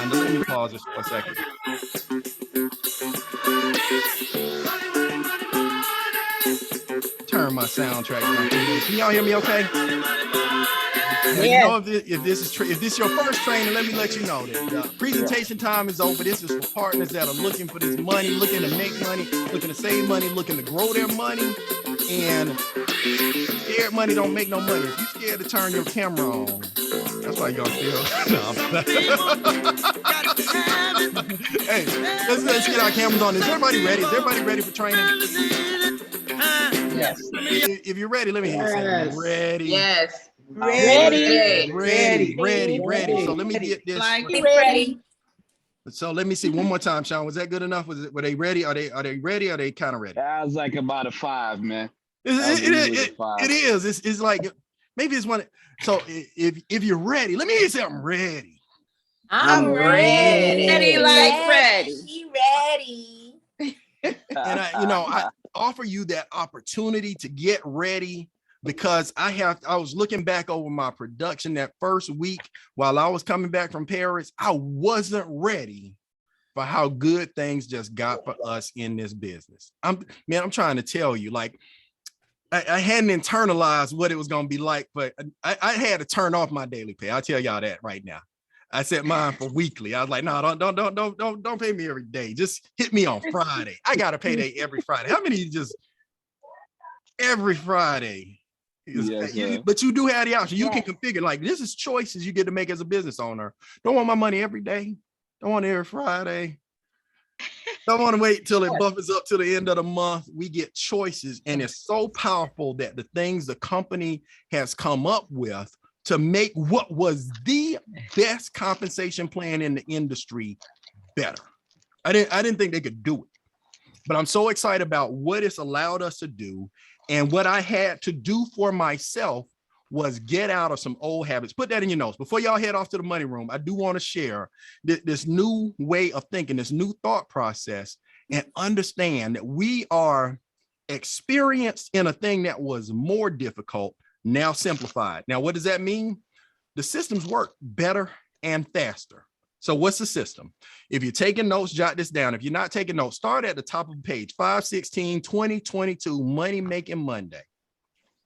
but let me pause this for a second. Turn my soundtrack down. Can y'all hear me okay? Now, you know, if this is your first training, let me let you know that presentation time is over. This is for partners that are looking for this money, looking to make money, looking to save money, looking to grow their money. And scared money don't make no money. If you're scared to turn your camera on, that's why you're gonna feel. Hey, let's get our cameras on. Is everybody ready? Is everybody ready for training? Yes. If you're ready, let me hear you say ready. Yes. Ready. So let me get this. Ready. So let me see one more time, Sean. Was that good enough? Were they ready? Are they ready? Are they kind of ready? That was like about a 5, man. It is. It's like maybe it's one. So if you're ready, let me hear you say I'm ready. I'm ready. Ready like Freddy. She ready. And I offer you that opportunity to get ready because I was looking back over my production that first week while I was coming back from Paris. I wasn't ready for how good things just got for us in this business. I'm trying to tell you, like, I hadn't internalized what it was going to be like, but I had to turn off my daily pay. I'll tell y'all that right now. I set mine for weekly. I was like, no, don't pay me every day. Just hit me on Friday. I got a payday every Friday. How many just every Friday? Yes, but you do have the option. You can configure, like, this is choices you get to make as a business owner. Don't want my money every day. Don't want it every Friday. Don't want to wait till it buffers up to the end of the month. We get choices, and it's so powerful that the things the company has come up with to make what was the best compensation plan in the industry better. I didn't think they could do it, but I'm so excited about what it's allowed us to do. And what I had to do for myself was get out of some old habits. Put that in your notes. Before y'all head off to the money room, I do want to share this new way of thinking, this new thought process, and understand that we are experienced in a thing that was more difficult, now simplified. Now, what does that mean? The systems work better and faster. So what's the system? If you're taking notes, jot this down. If you're not taking notes, start at the top of the page, 5/16/2022, Money Making Monday.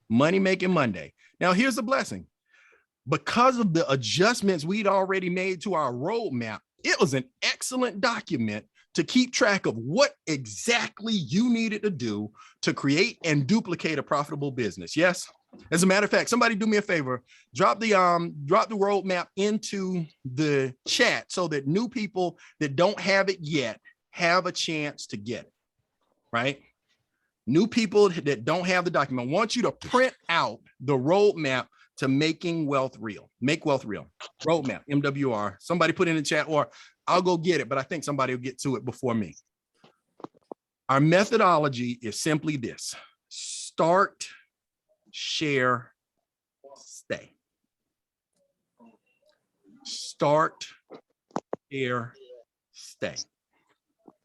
Money Making Monday. Now, here's the blessing. Because of the adjustments we'd already made to our roadmap, it was an excellent document to keep track of what exactly you needed to do to create and duplicate a profitable business. Yes. As a matter of fact, somebody do me a favor, drop the roadmap into the chat so that new people that don't have it yet have a chance to get it, right? New people that don't have the document, I want you to print out the roadmap to making wealth real. Make wealth real. Roadmap, MWR. Somebody put in the chat, or I'll go get it, but I think somebody will get to it before me. Our methodology is simply this: start, share, stay. Start, share, stay.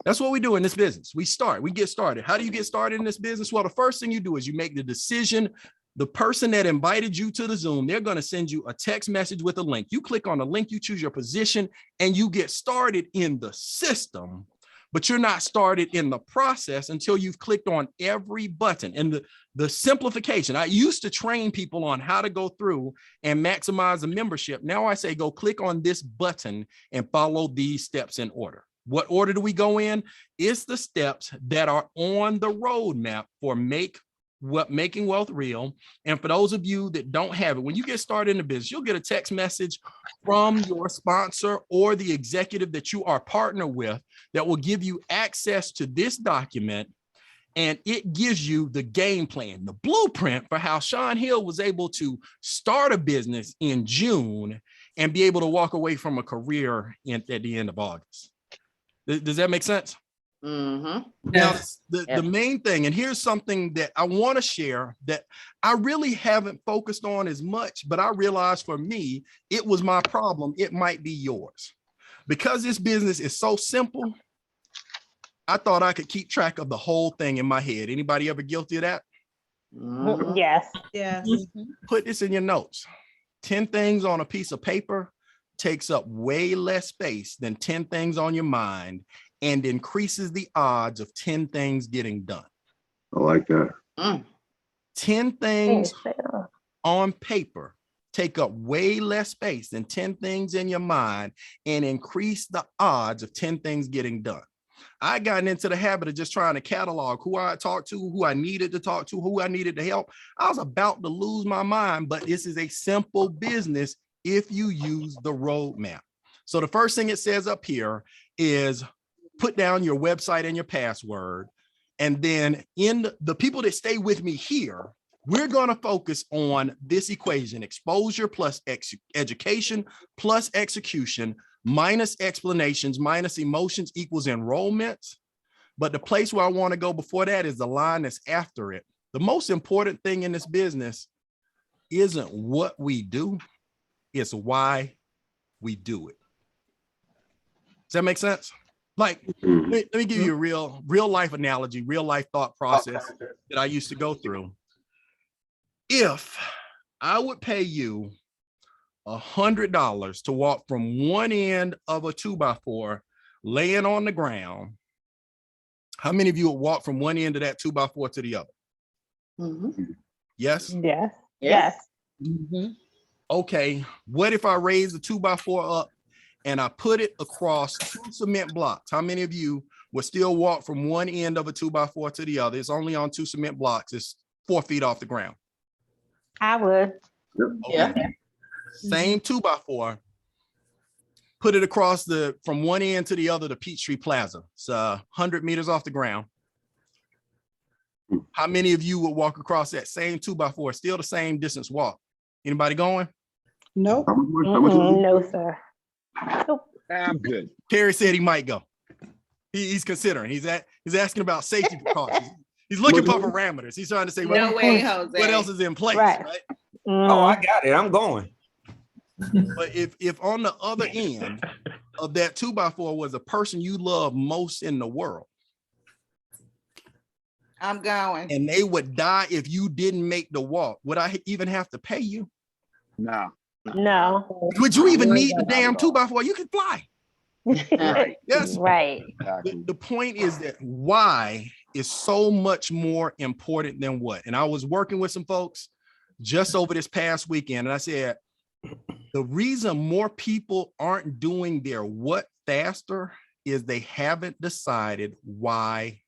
That's what we do in this business. We get started. How do you get started in this business? Well, the first thing you do is you make the decision. The person that invited you to the Zoom, they're going to send you a text message with a link. You click on the link, you choose your position, and you get started in the system, but you're not started in the process until you've clicked on every button. And the simplification, I used to train people on how to go through and maximize a membership. Now I say, go click on this button and follow these steps in order. What order do we go in? It's the steps that are on the roadmap for making wealth real. And for those of you that don't have it, when you get started in the business, you'll get a text message from your sponsor or the executive that you are partnered with that will give you access to this document. And it gives you the game plan, the blueprint for how Sean Hill was able to start a business in June and be able to walk away from a career at the end of August. Does that make sense? Mm-hmm. Now, the main thing, and here's something that I want to share that I really haven't focused on as much, but I realized for me, it was my problem. It might be yours. Because this business is so simple, I thought I could keep track of the whole thing in my head. Anybody ever guilty of that? Mm-hmm. Yes. Yes. Put this in your notes. 10 things on a piece of paper, takes up way less space than 10 things on your mind and increases the odds of 10 things getting done. I like that. 10 things on paper take up way less space than 10 things in your mind and increase the odds of 10 things getting done. I gotten into the habit of just trying to catalog who I talked to, who I needed to talk to, who I needed to help. I was about to lose my mind, but this is a simple business if you use the roadmap. So the first thing it says up here is put down your website and your password. And then in the people that stay with me here, we're going to focus on this equation: exposure plus education plus execution minus explanations minus emotions equals enrollments. But the place where I want to go before that is the line that's after it. The most important thing in this business isn't what we do, it's why we do it. Does that make sense? Like, let me give you a real life analogy, real life thought process that I used to go through. If I would pay you $100 to walk from one end of a 2x4 laying on the ground, how many of you would walk from one end of that 2x4 to the other? Yes? Yes. Yes. Okay, what if I raise the 2x4 up and I put it across 2 cement blocks? How many of you would still walk from one end of a 2x4 to the other? It's only on 2 cement blocks. It's 4 feet off the ground. I would. Okay. Yeah. Same 2x4. Put it across from one end to the other, the Peachtree Plaza. It's 100 meters off the ground. How many of you would walk across that same 2x4? Still the same distance walk. Anybody going? Nope. How much No, sir. Nope. I'm good. Terry said he might go. He's considering. He's asking about safety precautions. He's looking for parameters. He's trying to say No way, Jose. what else is in place, Right. right? Oh, I got it. I'm going. But if on the other end of that 2x4 was a person you love most in the world, I'm going. and they would die if you didn't make the walk, would I even have to pay you? No. No. Would you even need the damn 2x4? You can fly. Right. Yes. Right. The point is that why is so much more important than what. And I was working with some folks just over this past weekend, and I said, the reason more people aren't doing their what faster is they haven't decided why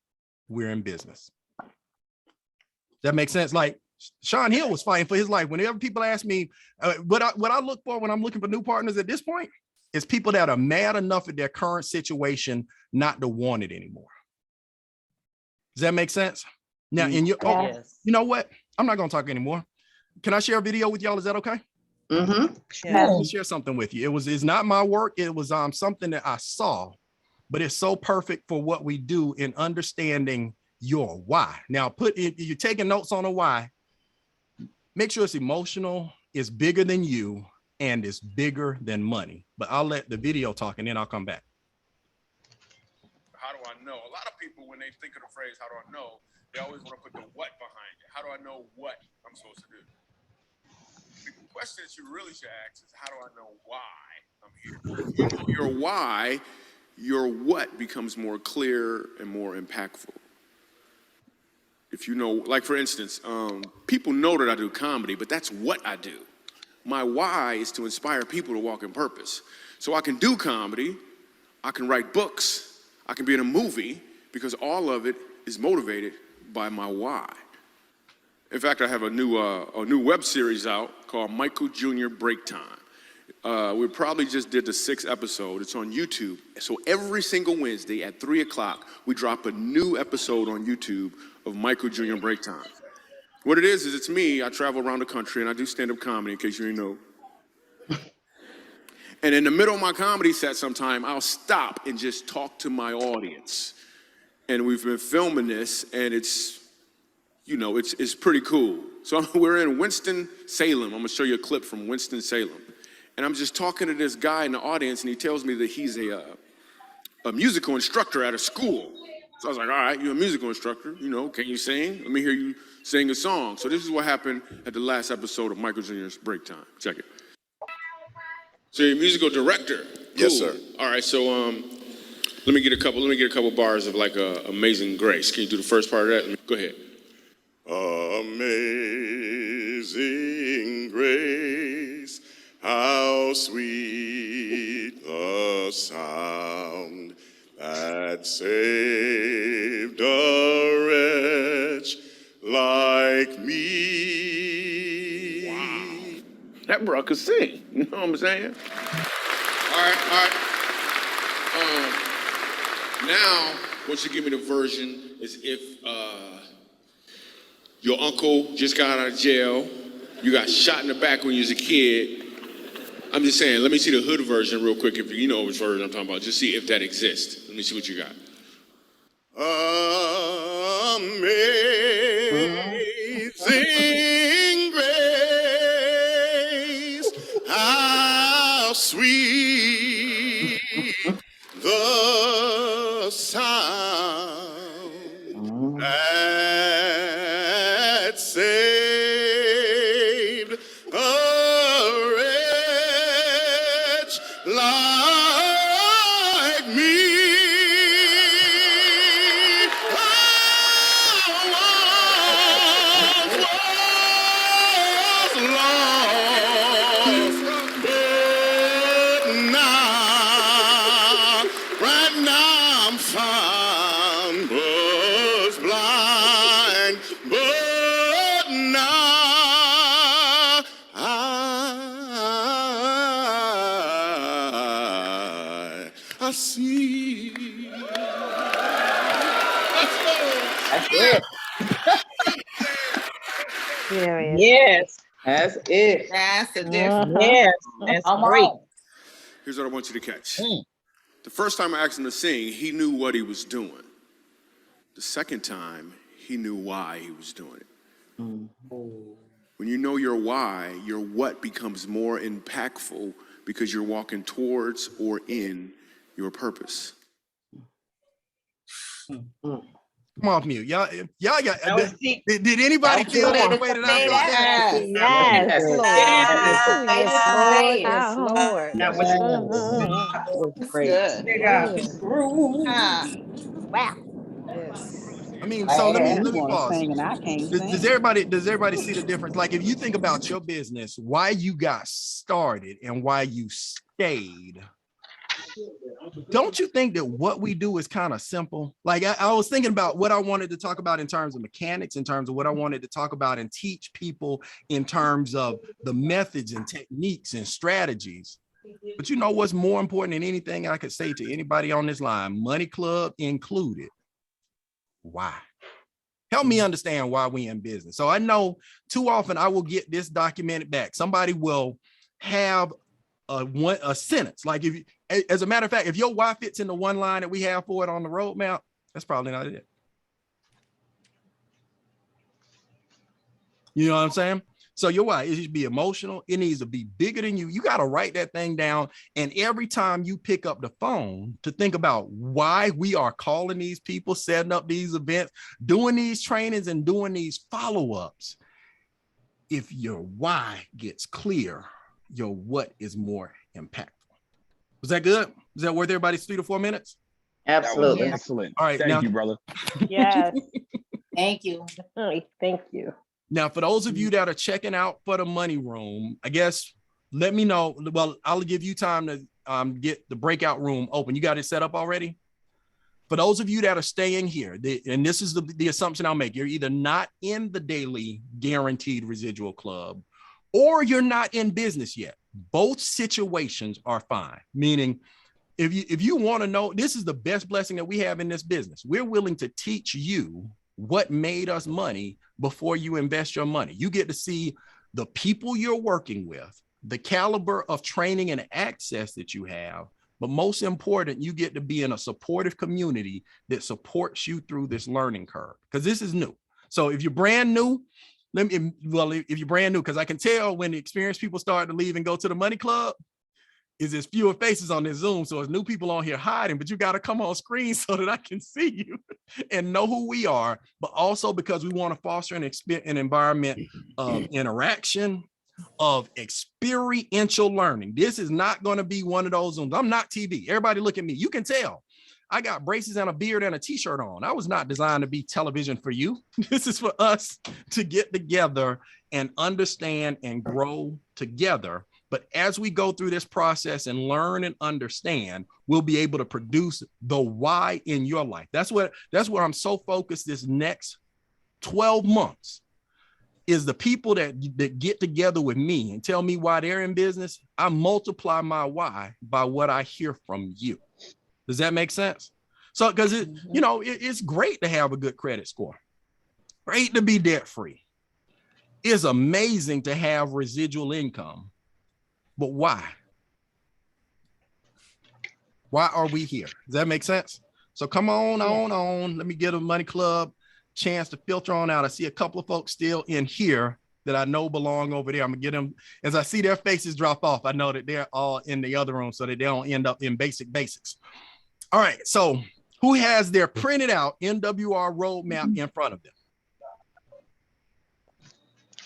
we're in business. That makes sense. Like Sean Hill was fighting for his life. Whenever people ask me what I look for when I'm looking for new partners at this point, is people that are mad enough at their current situation not to want it anymore. Does that make sense? Now, in your, oh, Yes. you know what? I'm not going to talk anymore. Can I share a video with y'all? Is that okay? Mm-hmm. Let me share something with you. It's not my work. It was something that I saw, but it's so perfect for what we do in understanding your why. Now, you're taking notes on a why. Make sure it's emotional, it's bigger than you, and it's bigger than money. But I'll let the video talk and then I'll come back. How do I know? A lot of people, when they think of the phrase, how do I know? They always want to put the what behind it. How do I know what I'm supposed to do? The question that you really should ask is, how do I know why I'm here? If you know your why, your what becomes more clear and more impactful. If you know, like for instance, people know that I do comedy, but that's what I do. My why is to inspire people to walk in purpose. So I can do comedy, I can write books, I can be in a movie, because all of it is motivated by my why. In fact, I have a new web series out called Michael Jr. Break Time. We probably just did the 6th episode. It's on YouTube. So every single Wednesday at 3 o'clock, we drop a new episode on YouTube of Michael Jr. Break Time. What it is it's me. I travel around the country and I do stand-up comedy, in case you didn't know. And in the middle of my comedy set sometime, I'll stop and just talk to my audience. And we've been filming this, and it's, you know, it's pretty cool. So we're in Winston-Salem. I'm gonna show you a clip from Winston-Salem. And I'm just talking to this guy in the audience, and he tells me that he's a musical instructor at a school. So I was like, all right, you're a musical instructor, you know, can you sing? Let me hear you sing a song. So this is what happened at the last episode of Michael Jr.'s Break Time. Check it. So you're a musical director. Yes, Cool. sir. All right, so let me get a couple bars of like Amazing Grace. Can you do the first part of that? Go ahead. Amazing grace, how sweet the sound that saved a wretch like me. Wow. That bro could sing. You know what I'm saying? All right. Now, what you give me the version is if your uncle just got out of jail, you got shot in the back when you was a kid. I'm just saying, let me see the hood version real quick, if you know which version I'm talking about. Just see if that exists. Let me see what you got. Amazing grace, how sweet the sound that saved a wretch like me. I see. That's it. Serious. Yes. That's it. That's the difference. Yes. That's great. Here's what I want you to catch. Mm. The first time I asked him to sing, he knew what he was doing. The second time, he knew why he was doing it. When you know your why, your what becomes more impactful because you're walking towards or in your purpose. Come off mute. Y'all got, That was deep. did anybody That feel was that good. way that I felt? Yes. Yes. Yes. Yes, Lord. Lord. That was It's great. good. Ah, Wow. yes. I mean, so let me You want to pause. sing and I can't Does sing. everybody see the difference? Like if you think about your business, why you got started and why you stayed, don't you think that what we do is kind of simple? Like I was thinking about what I wanted to talk about in terms of mechanics, in terms of what I wanted to talk about and teach people in terms of the methods and techniques and strategies. But you know what's more important than anything I could say to anybody on this line, Money Club included? Why? Help me understand why we in business. So I know too often I will get this documented back. Somebody will have a sentence. Like if, as a matter of fact, if your why fits in the one line that we have for it on the roadmap, that's probably not it. You know what I'm saying? So your why, it should be emotional. It needs to be bigger than you. You got to write that thing down. And every time you pick up the phone to think about why we are calling these people, setting up these events, doing these trainings and doing these follow-ups, if your why gets clear, your what is more impactful. Was that good? Is that worth everybody's 3 to 4 minutes? Absolutely. Excellent. All right. Thank Now, you, brother. Yes. Thank you. Thank you. now, for those of you that are checking out for the Money Room, I guess, let me know. Well, I'll give you time to get the breakout room open. You got it set up already? For those of you that are staying here, and this is the assumption I'll make, you're either not in the daily guaranteed residual club or you're not in business yet. Both situations are fine. Meaning, if you want to know, this is the best blessing that we have in this business. We're willing to teach you what made us money before you invest your money. You get to see the people you're working with, the caliber of training and access that you have. But most important, you get to be in a supportive community that supports you through this learning curve, because this is new. So if you're brand new, if you're brand new, because I can tell when the experienced people start to leave and go to the Money Club, is there's fewer faces on this Zoom. So there's new people on here hiding, but you got to come on screen so that I can see you and know who we are, but also because we want to foster an environment of interaction, of experiential learning. This is not going to be one of those Zooms. I'm not TV. Everybody look at me. You can tell. I got braces and a beard and a t-shirt on. I was not designed to be television for you. This is for us to get together and understand and grow together. But as we go through this process and learn and understand, we'll be able to produce the why in your life. That's where I'm so focused this next 12 months is the people that get together with me and tell me why they're in business. I multiply my why by what I hear from you. Does that make sense? So, because it's great to have a good credit score, great to be debt free. It's amazing to have residual income, but why? Why are we here? Does that make sense? So come on. Let me get a Money Club chance to filter on out. I see a couple of folks still in here that I know belong over there. I'm gonna get them as I see their faces drop off. I know that they're all in the other room so that they don't end up in basics. All right, so who has their printed out NWR roadmap in front of them?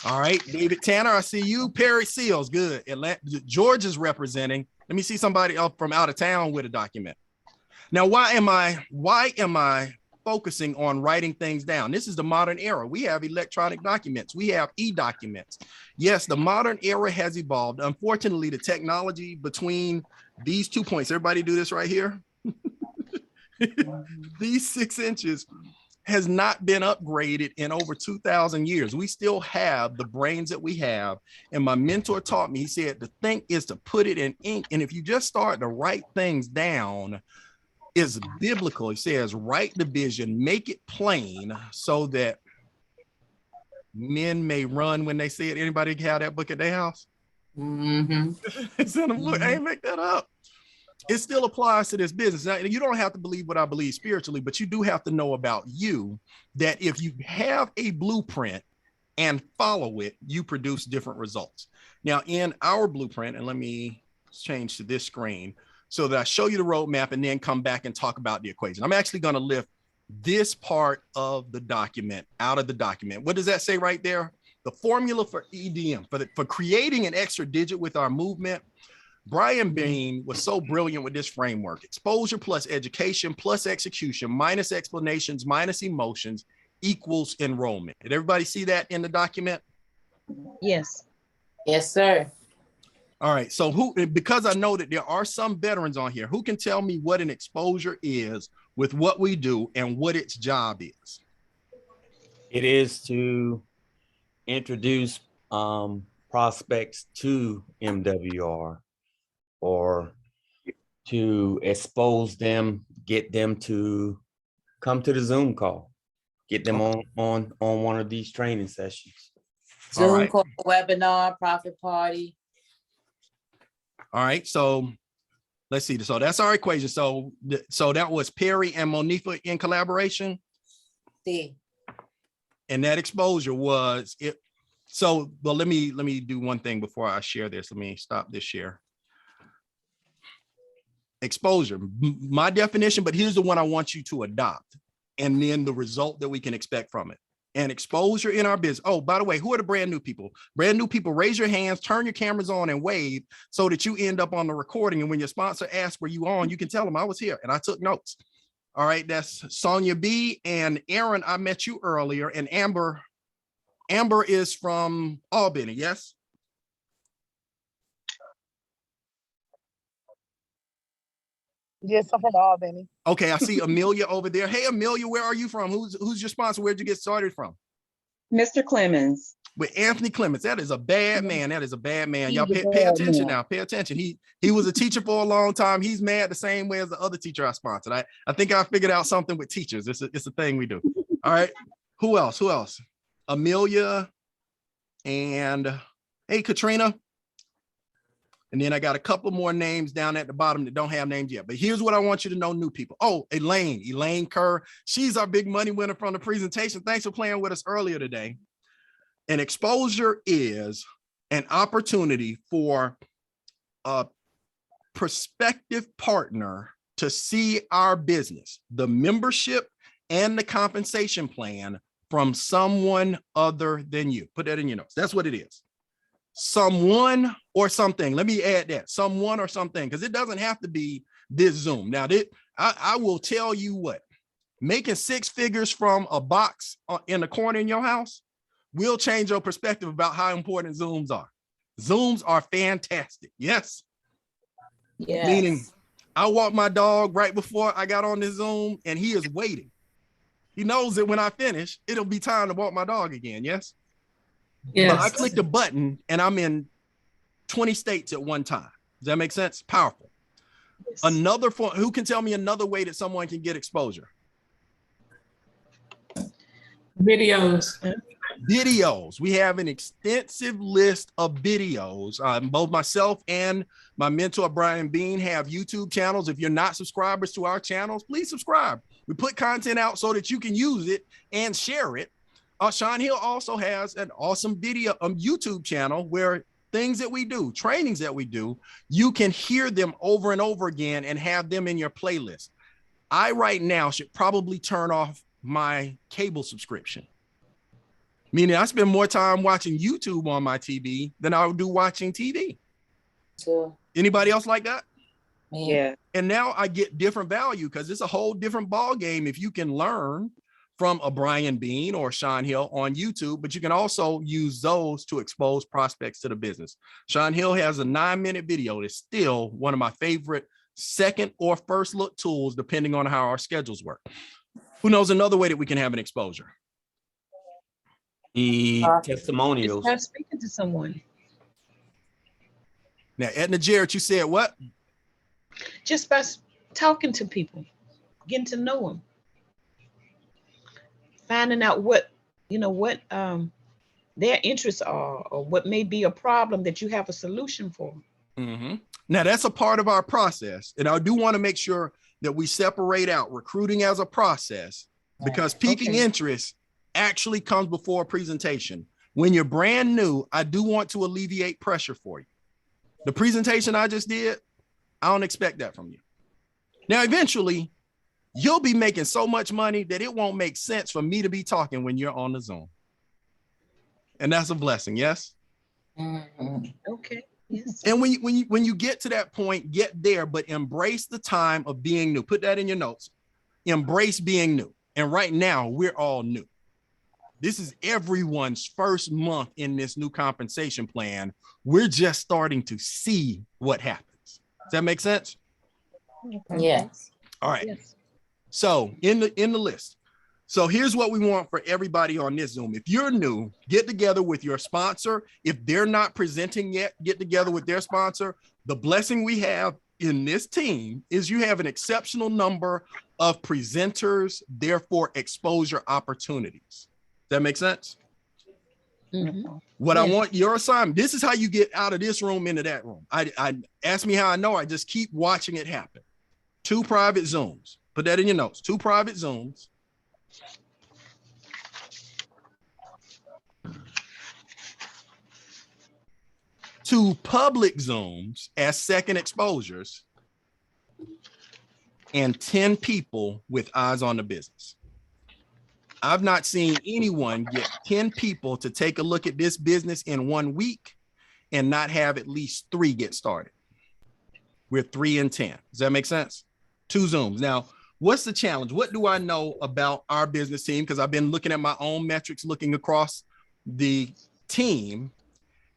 All right, David Tanner, I see you. Perry Seals, good. Atlanta, George is representing. Let me see somebody else from out of town with a document. Now, why am I focusing on writing things down? This is the modern era. We have electronic documents. We have e-documents. Yes, the modern era has evolved. Unfortunately, the technology between these 2 points, everybody do this right here. These 6 inches has not been upgraded in over 2,000 years. We still have the brains that we have. And my mentor taught me, he said, the thing is to put it in ink. And if you just start to write things down, it's biblical. He says, write the vision, make it plain so that men may run when they see it. Anybody have that book at their house? It's in a book. I ain't make that up. It still applies to this business. Now, you don't have to believe what I believe spiritually, but you do have to know about you that if you have a blueprint and follow it, you produce different results. Now, in our blueprint, and let me change to this screen so that I show you the roadmap and then come back and talk about the equation. I'm actually going to lift this part of the document out of the document. What does that say right there? The formula for EDM, for creating an extra digit with our movement. Brian Bean was so brilliant with this framework. Exposure plus education plus execution minus explanations minus emotions equals enrollment. Did everybody see that in the document? Yes. Yes, sir. All right. So because I know that there are some veterans on here, who can tell me what an exposure is with what we do and what its job is? It is to introduce prospects to MWR, or to expose them, get them to come to the Zoom call, get them on one of these training sessions. Zoom call, webinar, profit party. All right. So let's see. So that's our equation. So that was Perry and Monifa in collaboration. See. And that exposure was it. So, well, let me do one thing before I share this. Let me stop this share. Exposure, my definition, but here's the one I want you to adopt, and then the result that we can expect from it. And exposure in our business. Oh, by the way, who are the brand new people? Brand new people, raise your hands, turn your cameras on and wave so that you end up on the recording. And when your sponsor asks where you on, you can tell them I was here and I took notes. All right, that's Sonia B. and Aaron. I met you earlier, and Amber is from Albany, yes? Yes, I'm from Albany. Okay, I see Amelia over there. Hey, Amelia, where are you from? Who's your sponsor? Where'd you get started from? Mr. Clemens. With Anthony Clemens. That is a bad man. That is a bad man. Y'all pay attention now. Pay attention. He was a teacher for a long time. He's mad the same way as the other teacher I sponsored. I think I figured out something with teachers. It's a thing we do. All right. Who else? Amelia and hey, Katrina. And then I got a couple more names down at the bottom that don't have names yet. But here's what I want you to know, new people. Oh, Elaine Kerr. She's our big money winner from the presentation. Thanks for playing with us earlier today. And exposure is an opportunity for a prospective partner to see our business, the membership and the compensation plan from someone other than you. Put that in your notes. That's what it is. someone or something. Let me add that, someone or something, because it doesn't have to be this Zoom. Now, I will tell you what, making 6 figures from a box in the corner in your house will change your perspective about how important Zooms are. Zooms are fantastic. Yes. Yes. Meaning, I walked my dog right before I got on this Zoom, and he is waiting. He knows that when I finish, it'll be time to walk my dog again. Yes. But I click the button and I'm in 20 states at one time. Does that make sense? Powerful. Yes. Another form, who can tell me another way that someone can get exposure? Videos. Videos. We have an extensive list of videos. Both myself and my mentor, Brian Bean, have YouTube channels. If you're not subscribers to our channels, please subscribe. We put content out so that you can use it and share it. Sean Hill also has an awesome video YouTube channel where things that we do, trainings that we do, you can hear them over and over again and have them in your playlist. I right now should probably turn off my cable subscription. Meaning I spend more time watching YouTube on my TV than I would do watching TV. So, Anybody else like that? Yeah. And now I get different value because it's a whole different ball game if you can learn from a Brian Bean or Sean Hill on YouTube, but you can also use those to expose prospects to the business. Sean Hill has a 9-minute video that's still one of my favorite second or first look tools, depending on how our schedules work. Who knows another way that we can have an exposure? The testimonials. Start speaking to someone. Now, Edna Jarrett, you said what? Just by talking to people, getting to know them, finding out what their interests are, or what may be a problem that you have a solution for. Mm-hmm. Now, that's a part of our process. And I do want to make sure that we separate out recruiting as a process, because piquing interest actually comes before a presentation. When you're brand new, I do want to alleviate pressure for you. The presentation I just did, I don't expect that from you. Now, eventually, you'll be making so much money that it won't make sense for me to be talking when you're on the Zoom. And that's a blessing, yes? Okay. Yes. And when you get to that point, get there, but embrace the time of being new. Put that in your notes. Embrace being new. And right now, we're all new. This is everyone's first month in this new compensation plan. We're just starting to see what happens. Does that make sense? yes. All right. Yes. So in the list. So here's what we want for everybody on this Zoom. If you're new, get together with your sponsor. If they're not presenting yet, get together with their sponsor. The blessing we have in this team is you have an exceptional number of presenters, therefore exposure opportunities. Does that make sense? Mhm. What I Yes. want your assignment, this is how you get out of this room into that room. I ask me how I know, I just keep watching it happen. 2 private Zooms. Put that in your notes. 2 private Zooms. Two public Zooms as second exposures, and 10 people with eyes on the business. I've not seen anyone get 10 people to take a look at this business in 1 week and not have at least 3 get started. We're 3 and 10. Does that make sense? 2 Zooms. Now, what's the challenge? What do I know about our business team? Because I've been looking at my own metrics, looking across the team.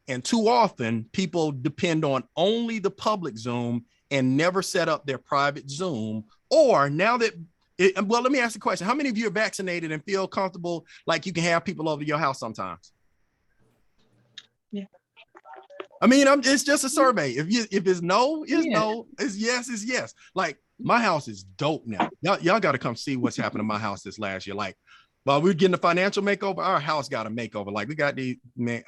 And too often people depend on only the public Zoom and never set up their private Zoom. Or now that, well, let me ask the question. How many of you are vaccinated and feel comfortable like you can have people over your house sometimes? Yeah. I mean, it's just a survey. If it's no, it's no. It's yes, it's yes. Like my house is dope now. Y'all got to come see what's happened to my house this last year. Like while we're getting a financial makeover, our house got a makeover. Like we got the man.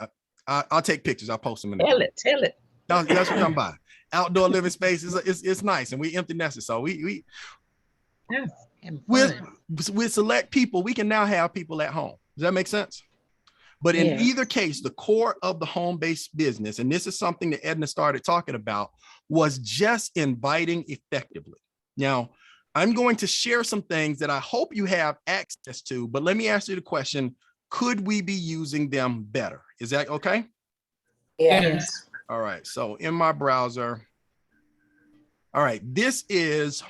I'll take pictures. I'll post them in Tell it. That's what I'm by. Outdoor living space is nice, and we empty nesters. So we with select people, we can now have people at home. Does that make sense? But in either case, the core of the home-based business, and this is something that Edna started talking about, was just inviting effectively. Now, I'm going to share some things that I hope you have access to, but let me ask you the question, could we be using them better? Is that okay? Yes. All right, so in my browser. All right, this is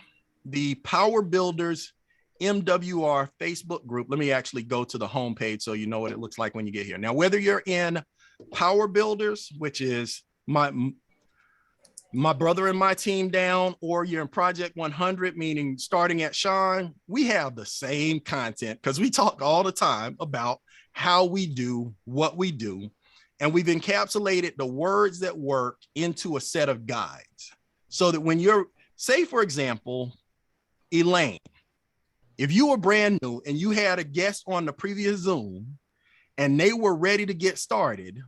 the Power Builders MWR Facebook group. Let me actually go to the homepage so you know what it looks like when you get here. Now, whether you're in Power Builders, which is my brother and my team down, or you're in Project 100, meaning starting at Sean, we have the same content because we talk all the time about how we do what we do. And we've encapsulated the words that work into a set of guides so that when you're, say, for example, Elaine, if you were brand new and you had a guest on the previous Zoom and they were ready to get started,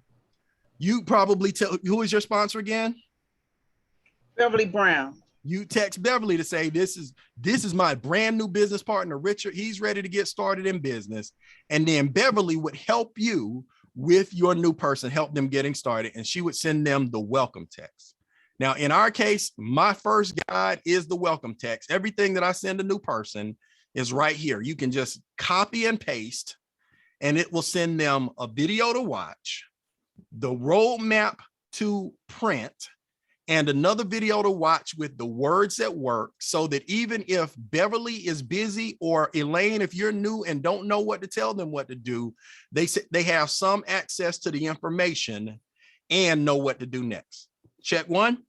you probably tell, who is your sponsor again? Beverly Brown. You text Beverly to say, this is my brand new business partner, Richard. He's ready to get started in business. And then Beverly would help you with your new person, help them getting started. And she would send them the welcome text. Now, in our case, my first guide is the welcome text. Everything that I send a new person is right here. You can just copy and paste, and it will send them a video to watch, the roadmap to print, and another video to watch with the words that work, so that even if Beverly is busy, or Elaine, if you're new and don't know what to tell them what to do, they have some access to the information and know what to do next. Check one.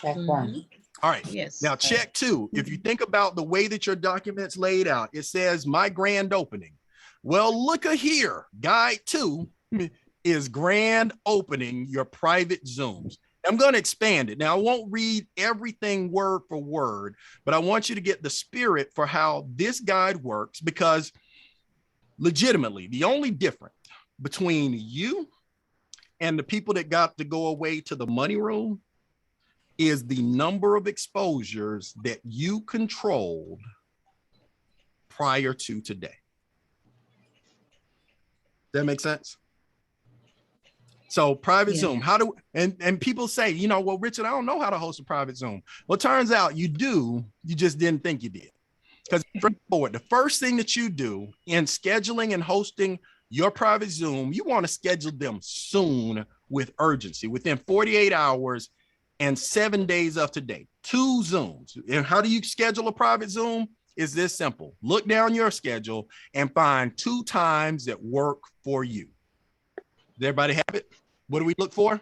Check one. All right. Yes. Now check two. If you think about the way that your document's laid out, it says my grand opening. Well, look at here. Guide 2 is grand opening your private Zooms. I'm going to expand it. Now, I won't read everything word for word, but I want you to get the spirit for how this guide works, because legitimately, the only difference between you and the people that got to go away to the money room is the number of exposures that you controlled prior to today. Does that make sense? So private Zoom, how do, and people say, you know, well, Richard, I don't know how to host a private Zoom. Well, it turns out you do, you just didn't think you did. Because straightforward, the first thing that you do in scheduling and hosting your private Zoom, you want to schedule them soon with urgency, within 48 hours and 7 days of today, 2 Zooms. And how do you schedule a private Zoom? It's this simple. Look down your schedule and find 2 times that work for you. Does everybody have it? What do we look for?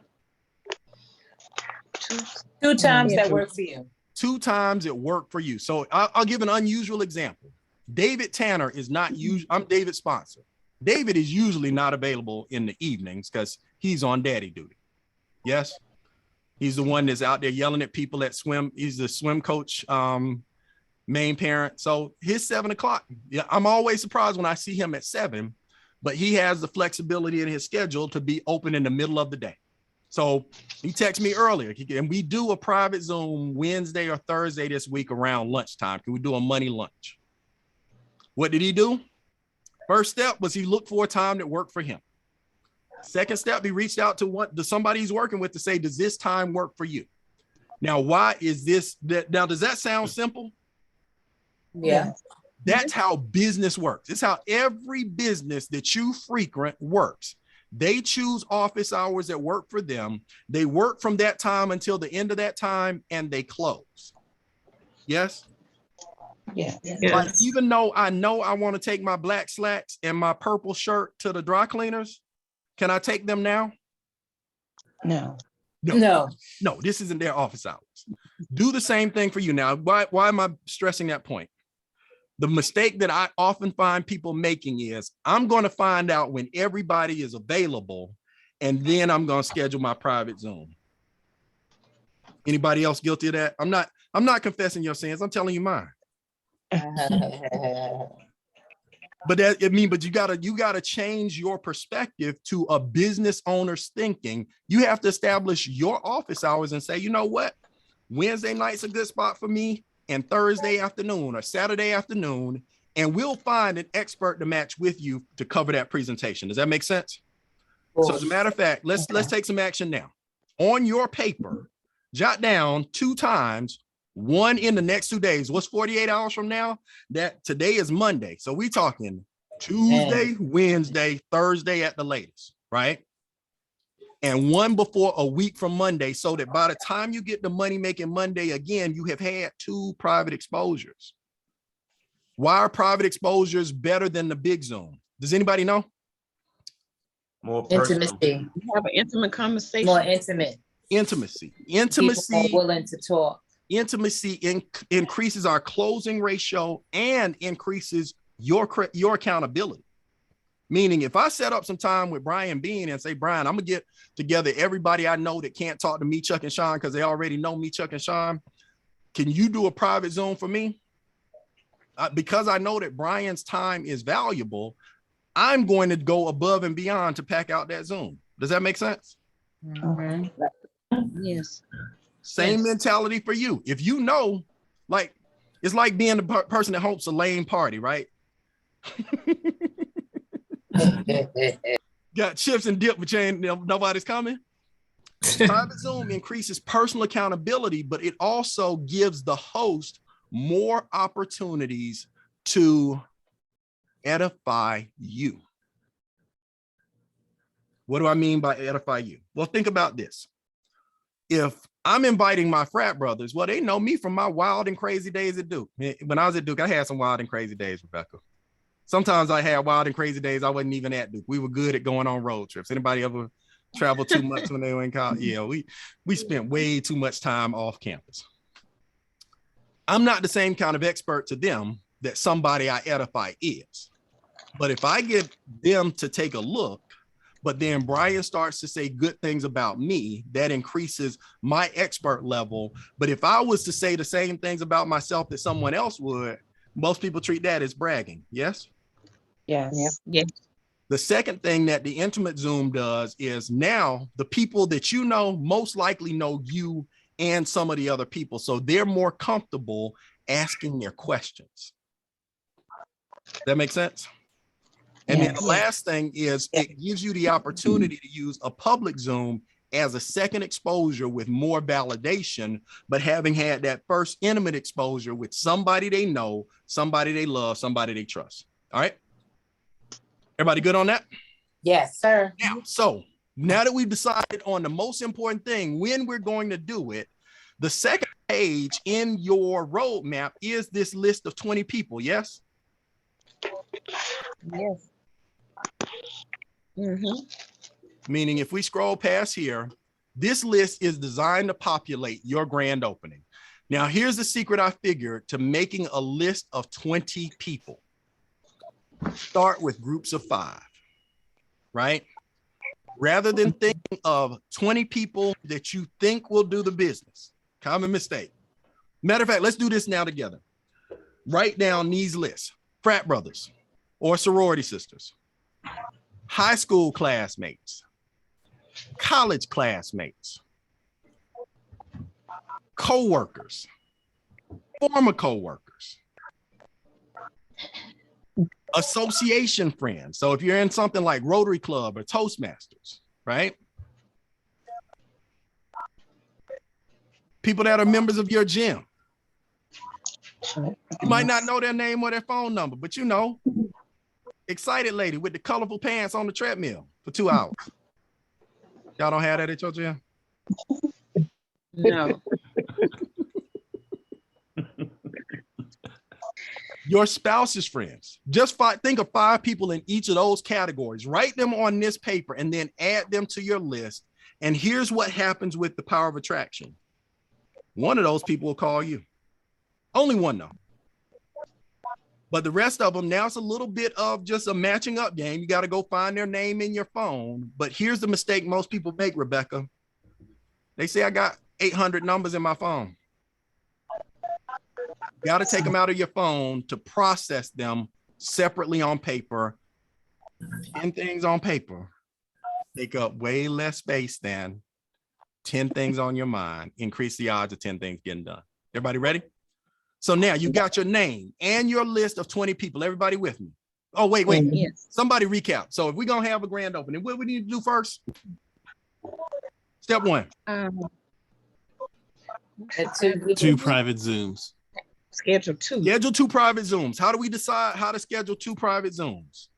2 times that work for you. 2 times it worked for you. So I'll give an unusual example. David Tanner is not usually, I'm David's sponsor. David is usually not available in the evenings because he's on daddy duty. Yes. He's the one that's out there yelling at people at swim. He's the swim coach, main parent. So his 7 o'clock. Yeah, I'm always surprised when I see him at 7, but he has the flexibility in his schedule to be open in the middle of the day. So he texted me earlier, and we do a private Zoom Wednesday or Thursday this week around lunchtime. Can we do a money lunch? What did he do? First step was he looked for a time that worked for him. Second step, he reached out to somebody he's working with to say, does this time work for you? Now, why is this? Now, does that sound simple? Yeah. That's how business works. It's how every business that you frequent works. They choose office hours that work for them. They work from that time until the end of that time, and they close. Yes? Yeah. Like, even though I know I want to take my black slacks and my purple shirt to the dry cleaners, can I take them now? No. No, this isn't their office hours. Do the same thing for you. Now, why am I stressing that point? The mistake that I often find people making is, I'm going to find out when everybody is available, and then I'm going to schedule my private Zoom. Anybody else guilty of that? I'm not confessing your sins. I'm telling you mine. But you gotta change your perspective to a business owner's thinking. You have to establish your office hours and say, you know what? Wednesday night's a good spot for me, and Thursday afternoon or Saturday afternoon, and we'll find an expert to match with you to cover that presentation. Does that make sense? So as a matter of fact, let's take some action now. On your paper, jot down 2 times, one in the next 2 days. What's 48 hours from now? That today is Monday. So we talking Tuesday, Wednesday, Thursday at the latest, right? and one before a week from Monday, so that by the time you get the money making Monday again, you have had 2 private exposures. Why are private exposures better than the big Zoom? Does anybody know? More personal. Intimacy, Have an intimate conversation. more intimate. Intimacy. People Intimacy. more willing to talk. Intimacy increases our closing ratio and increases your accountability. Meaning, if I set up some time with Brian Bean and say, Brian, I'm gonna get together everybody I know that can't talk to me, Chuck and Sean, because they already know me, Chuck and Sean. Can you do a private Zoom for me? Because I know that Brian's time is valuable, I'm going to go above and beyond to pack out that Zoom. Does that make sense? Mhm. Yes. Same Yes. mentality for you. If you know, like, it's like being the person that hopes a lame party, right? Got chips and dip, but nobody's coming. Private Zoom increases personal accountability, but it also gives the host more opportunities to edify you. What do I mean by edify you? Well, think about this. If I'm inviting my frat brothers, well, they know me from my wild and crazy days at Duke. When I was at Duke, I had some wild and crazy days, Rebecca. Sometimes I had wild and crazy days. I wasn't even at Duke. We were good at going on road trips. Anybody ever travel too much when they were in college? Yeah, we spent way too much time off campus. I'm not the same kind of expert to them that somebody I edify is. But if I get them to take a look, but then Brian starts to say good things about me, that increases my expert level. But if I was to say the same things about myself that someone else would, most people treat that as bragging. Yes? Yes. Yes. The second thing that the intimate Zoom does is now the people that you know most likely know you and some of the other people. So they're more comfortable asking their questions. That makes sense? And then the last thing is it gives you the opportunity to use a public Zoom as a second exposure with more validation, but having had that first intimate exposure with somebody they know, somebody they love, somebody they trust. All right. Everybody good on that? Yes, sir. Now that we've decided on the most important thing, when we're going to do it, the second page in your roadmap is this list of 20 people. Yes? Yes. Mm-hmm. Meaning if we scroll past here, this list is designed to populate your grand opening. Now, here's the secret I figured to making a list of 20 people. Start with groups of 5, right? Rather than thinking of 20 people that you think will do the business. Common mistake. Matter of fact, let's do this now together. Write down these lists: frat brothers or sorority sisters, high school classmates, college classmates, co-workers, former co-workers, association friends. So if you're in something like Rotary Club or Toastmasters, right? People that are members of your gym. You might not know their name or their phone number, but you know, excited lady with the colorful pants on the treadmill for 2 hours. Y'all don't have that at your gym? No. Your spouse's friends. Just think of 5 people in each of those categories. Write them on this paper and then add them to your list. And here's what happens with the power of attraction. One of those people will call you. Only one though. But the rest of them, now it's a little bit of just a matching up game. You got to go find their name in your phone. But here's the mistake most people make, Rebecca. They say, I got 800 numbers in my phone. You got to take them out of your phone to process them separately on paper. 10 things on paper take up way less space than 10 things on your mind. Increase the odds of 10 things getting done. Everybody ready? So now you got your name and your list of 20 people. Everybody with me? Oh, wait. Yes. Somebody recap. So if we're going to have a grand opening, what we need to do first? Step 1. Two private Zooms. Schedule 2. Schedule 2 private Zooms. How do we decide how to schedule 2 private Zooms?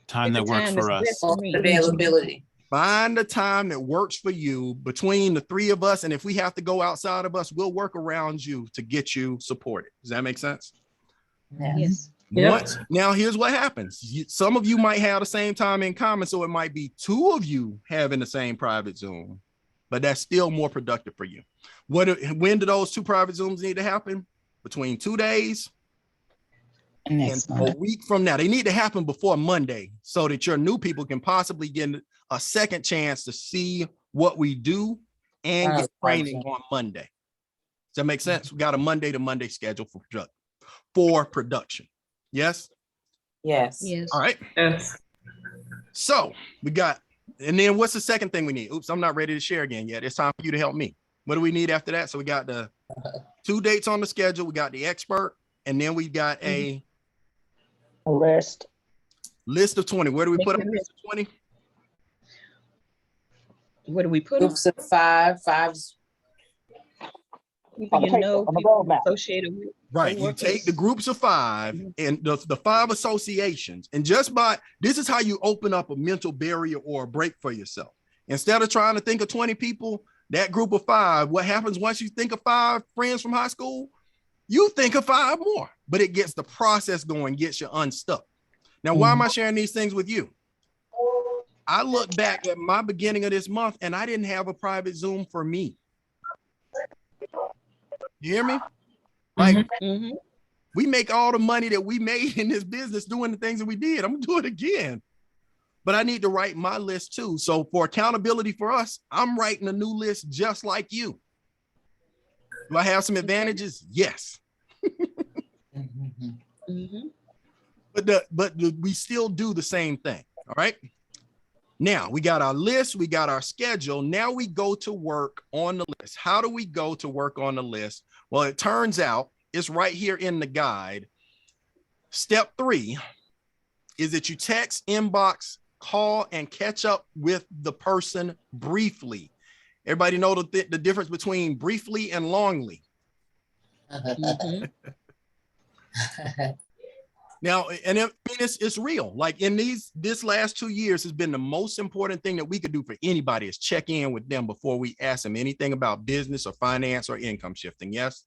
Time that works for us. Availability. Find the time that works for you between the three of us. And if we have to go outside of us, we'll work around you to get you supported. Does that make sense? Yes. Now, here's what happens. Some of you might have the same time in common. So it might be two of you having the same private Zoom, but that's still more productive for you. When do those two private Zooms need to happen? Between 2 days and a week from now. They need to happen before Monday so that your new people can possibly get a second chance to see what we do and get training on Monday. Does that make sense? We got a Monday to Monday schedule for production. Yes? Yes. Yes. All right. Yes. So we got, and then what's the second thing we need? Oops, I'm not ready to share again yet. It's time for you to help me. What do we need after that? So we got the 2 dates on the schedule. We got the expert, and then we got a List. list of 20. Where do we put a list of 20? What do we put? 'em? Groups of five, fives. People On the you paper, know, on the people roadmap. associated with. Right. You take the groups of 5 and the 5 associations, and just by this is how you open up a mental barrier or a break for yourself. Instead of trying to think of 20 people, that group of 5, what happens once you think of 5 friends from high school? You think of 5 more, but it gets the process going, gets you unstuck. Now, why am I sharing these things with you? I look back at my beginning of this month and I didn't have a private Zoom for me. You hear me? Like, we make all the money that we made in this business doing the things that we did. I'm gonna do it again. But I need to write my list too. So for accountability for us, I'm writing a new list just like you. Do I have some advantages? Yes. But we still do the same thing. All right. Now we got our list, we got our schedule. Now we go to work on the list. How do we go to work on the list? Well, it turns out it's right here in the guide. Step 3 is that you text, inbox, call, and catch up with the person briefly. Everybody know the difference between briefly and longly. Now, and it's real. Like in this last 2 years has been the most important thing that we could do for anybody is check in with them before we ask them anything about business or finance or income shifting. Yes.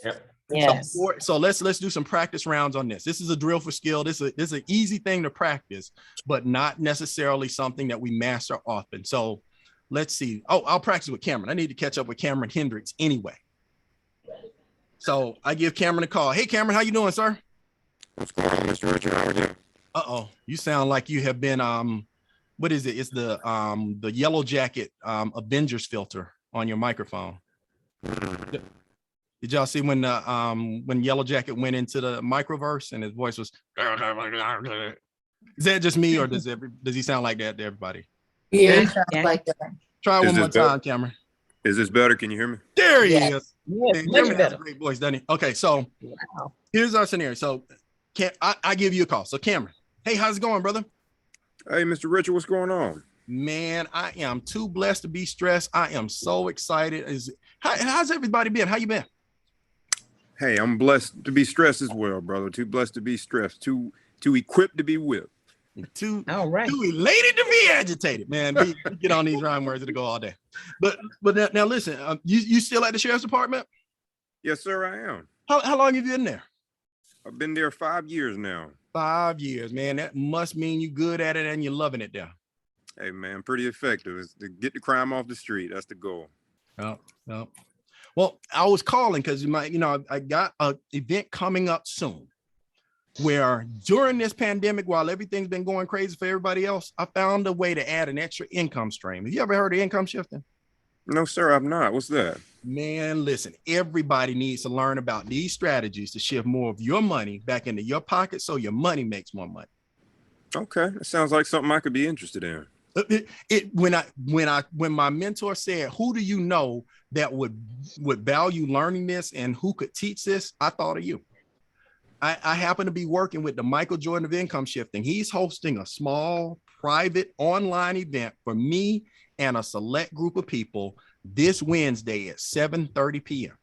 Yep. Yes. So let's do some practice rounds on this. This is a drill for skill. This is an easy thing to practice, but not necessarily something that we master often. So let's see. Oh, I'll practice with Cameron. I need to catch up with Cameron Hendricks anyway. So I give Cameron a call. Hey, Cameron, how you doing, sir? What's going on, Mr. Richard? How are you? Uh-oh, you sound like you have been what is it? It's the Yellow Jacket Avengers filter on your microphone. Did y'all see when Yellow Jacket went into the microverse and his voice was? Is that just me, or does he sound like that to everybody? Yeah, it sounds like that. Try Is one more this better? time, Cameron. Is this better? Can you hear me? There he Yes. is. Yes, Man, much Cameron has a better. great voice, doesn't he? Okay, so Wow. here's our scenario. So I give you a call. So Cameron, hey, how's it going, brother? Hey, Mr. Richard, what's going on? Man, I am too blessed to be stressed. I am so excited. How's everybody been? How you been? Hey, I'm blessed to be stressed as well, brother. Too blessed to be stressed. Too equipped to be whipped. Too All right. elated to be agitated, man. We get on these rhyme words to go all day. But now listen, you still at the sheriff's department? Yes, sir, I am. How long have you been there? I've been there 5 years now. 5 years, man. That must mean you're good at it and you're loving it there. Hey, man, pretty effective. It's to get the crime off the street. That's the goal. Oh. Well, I was calling because I got an event coming up soon where during this pandemic, while everything's been going crazy for everybody else, I found a way to add an extra income stream. Have you ever heard of income shifting? No, sir, I've not. What's that? Man, listen, everybody needs to learn about these strategies to shift more of your money back into your pocket so your money makes more money. Okay, that sounds like something I could be interested in. When my mentor said, who do you know that would value learning this and who could teach this, I thought of you. I happen to be working with the Michael Jordan of Income Shifting. He's hosting a small private online event for me and a select group of people this Wednesday at 7:30 p.m.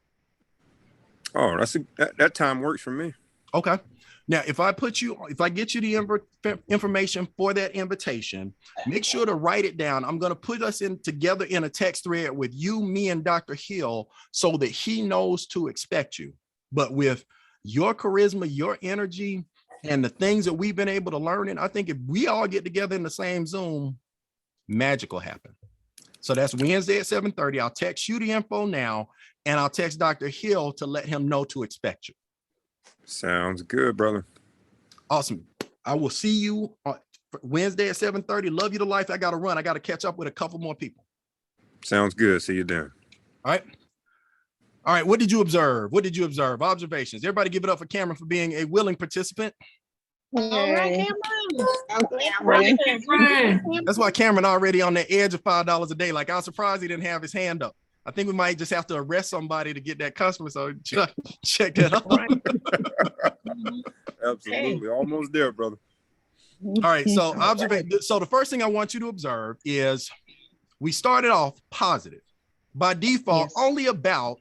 Oh, that time works for me. Okay. Now, if I get you the information for that invitation, make sure to write it down. I'm going to put us together in a text thread with you, me, and Dr. Hill so that he knows to expect you. But with your charisma, your energy, and the things that we've been able to learn, and I think if we all get together in the same Zoom, magic will happen. So that's Wednesday at 7:30. I'll text you the info now, and I'll text Dr. Hill to let him know to expect you. Sounds good, brother. Awesome. I will see you on Wednesday at 7:30. Love you to life. I got to run. I got to catch up with a couple more people. Sounds good. See you then. All right. All right. What did you observe? What did you observe? Observations. Everybody give it up for Cameron for being a willing participant. All right, Yay. Cameron. Cameron. That's why Cameron already on the edge of $5 a day. Like, I was surprised he didn't have his hand up. I think we might just have to arrest somebody to get that customer. So check that out. Absolutely. Almost there, brother. All right. So observation. So the first thing I want you to observe is we started off positive. By default, Yes. only about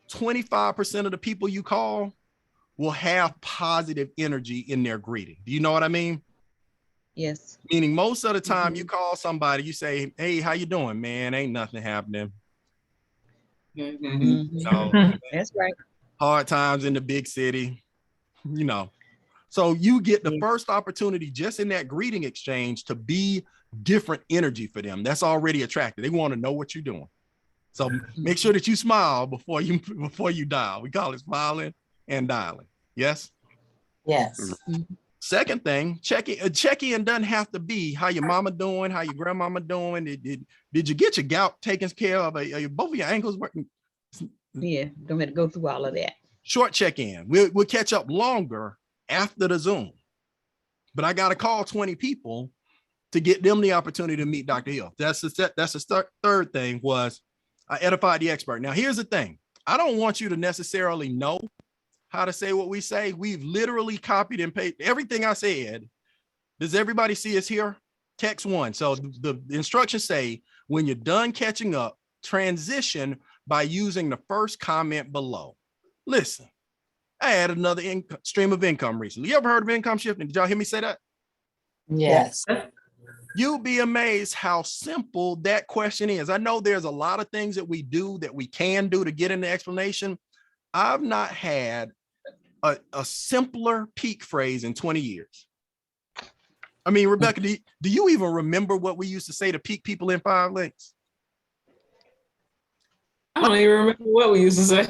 25% of the people you call will have positive energy in their greeting. Do you know what I mean? Yes. Meaning most of the time you call somebody, you say, hey, how you doing, man? Ain't nothing happening. Mhm. So That's right. hard times in the big city, you know. So you get the Yeah. first opportunity just in that greeting exchange to be different energy for them. That's already attractive. They want to know what you're doing. So make sure that you smile before you dial. We call it smiling and dialing. Yes. Yes. Second thing, check-in doesn't have to be how your mama doing, how your grandmama doing. Did you get your gout taken care of? Are both of your ankles working? Yeah. Don't have to go through all of that. Short check-in. We'll catch up longer after the Zoom. But I got to call 20 people to get them the opportunity to meet Dr. Hill. That's the third thing was I edified the expert. Now, here's the thing. I don't want you to necessarily know how to say what we say. We've literally copied and pasted everything I said. Does everybody see us here? Text one. So the instructions say, when you're done catching up, transition by using the first comment below. Listen, I added another stream of income recently. You ever heard of income shifting? Did y'all hear me say that? Yes. You'll be amazed how simple that question is. I know there's a lot of things that we do that we can do to get into explanation. I've not had a simpler peak phrase in 20 years. I mean, Rebecca, do you even remember what we used to say to peak people in 5 links? I don't even remember what we used to say.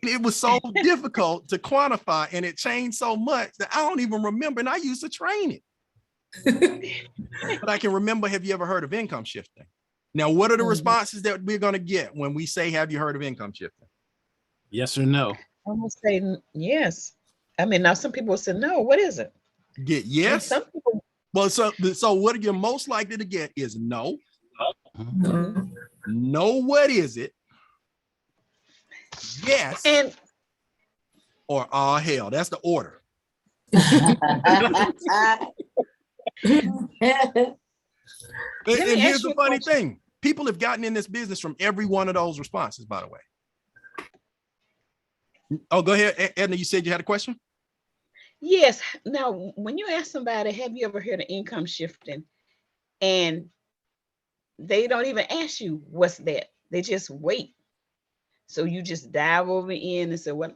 It was so difficult to quantify and it changed so much that I don't even remember. And I used to train it. But I can remember, have you ever heard of income shifting? Now, what are the responses that we're going to get when we say, have you heard of income shifting? Yes or no? I'm gonna say yes. I mean, now some people will say no. What is it? Get And yes. some people. Well, so what you're most likely to get is no. No, what is it? Yes. And Or hell. That's the order. And me here's ask the you a funny question. thing. People have gotten in this business from every one of those responses, by the way. Oh, go ahead, Edna. You said you had a question? yes, now when you ask somebody, have you ever heard of income shifting? And they don't even ask you what's that. They just wait. So you just dive over in and say, well,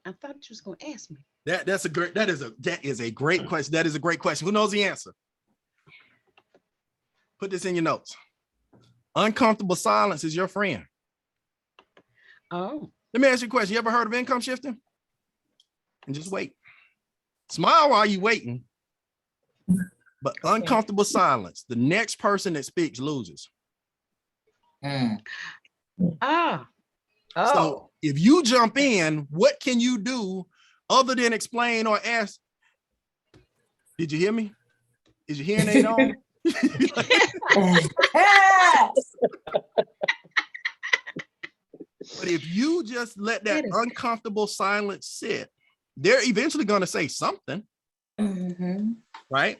I thought you was gonna ask me. That is a great question. That is a great question. Who knows the answer? Put this in your notes. Uncomfortable silence is your friend. Oh, Let me ask you a question. You ever heard of income shifting? And just wait. Smile while you're waiting. But uncomfortable silence, the next person that speaks loses. Mm. oh, So if you jump in, what can you do other than explain or ask? Did you hear me? Is your hearing aid on? But if you just let that That is- uncomfortable silence sit, they're eventually going to say something, Mhm. right?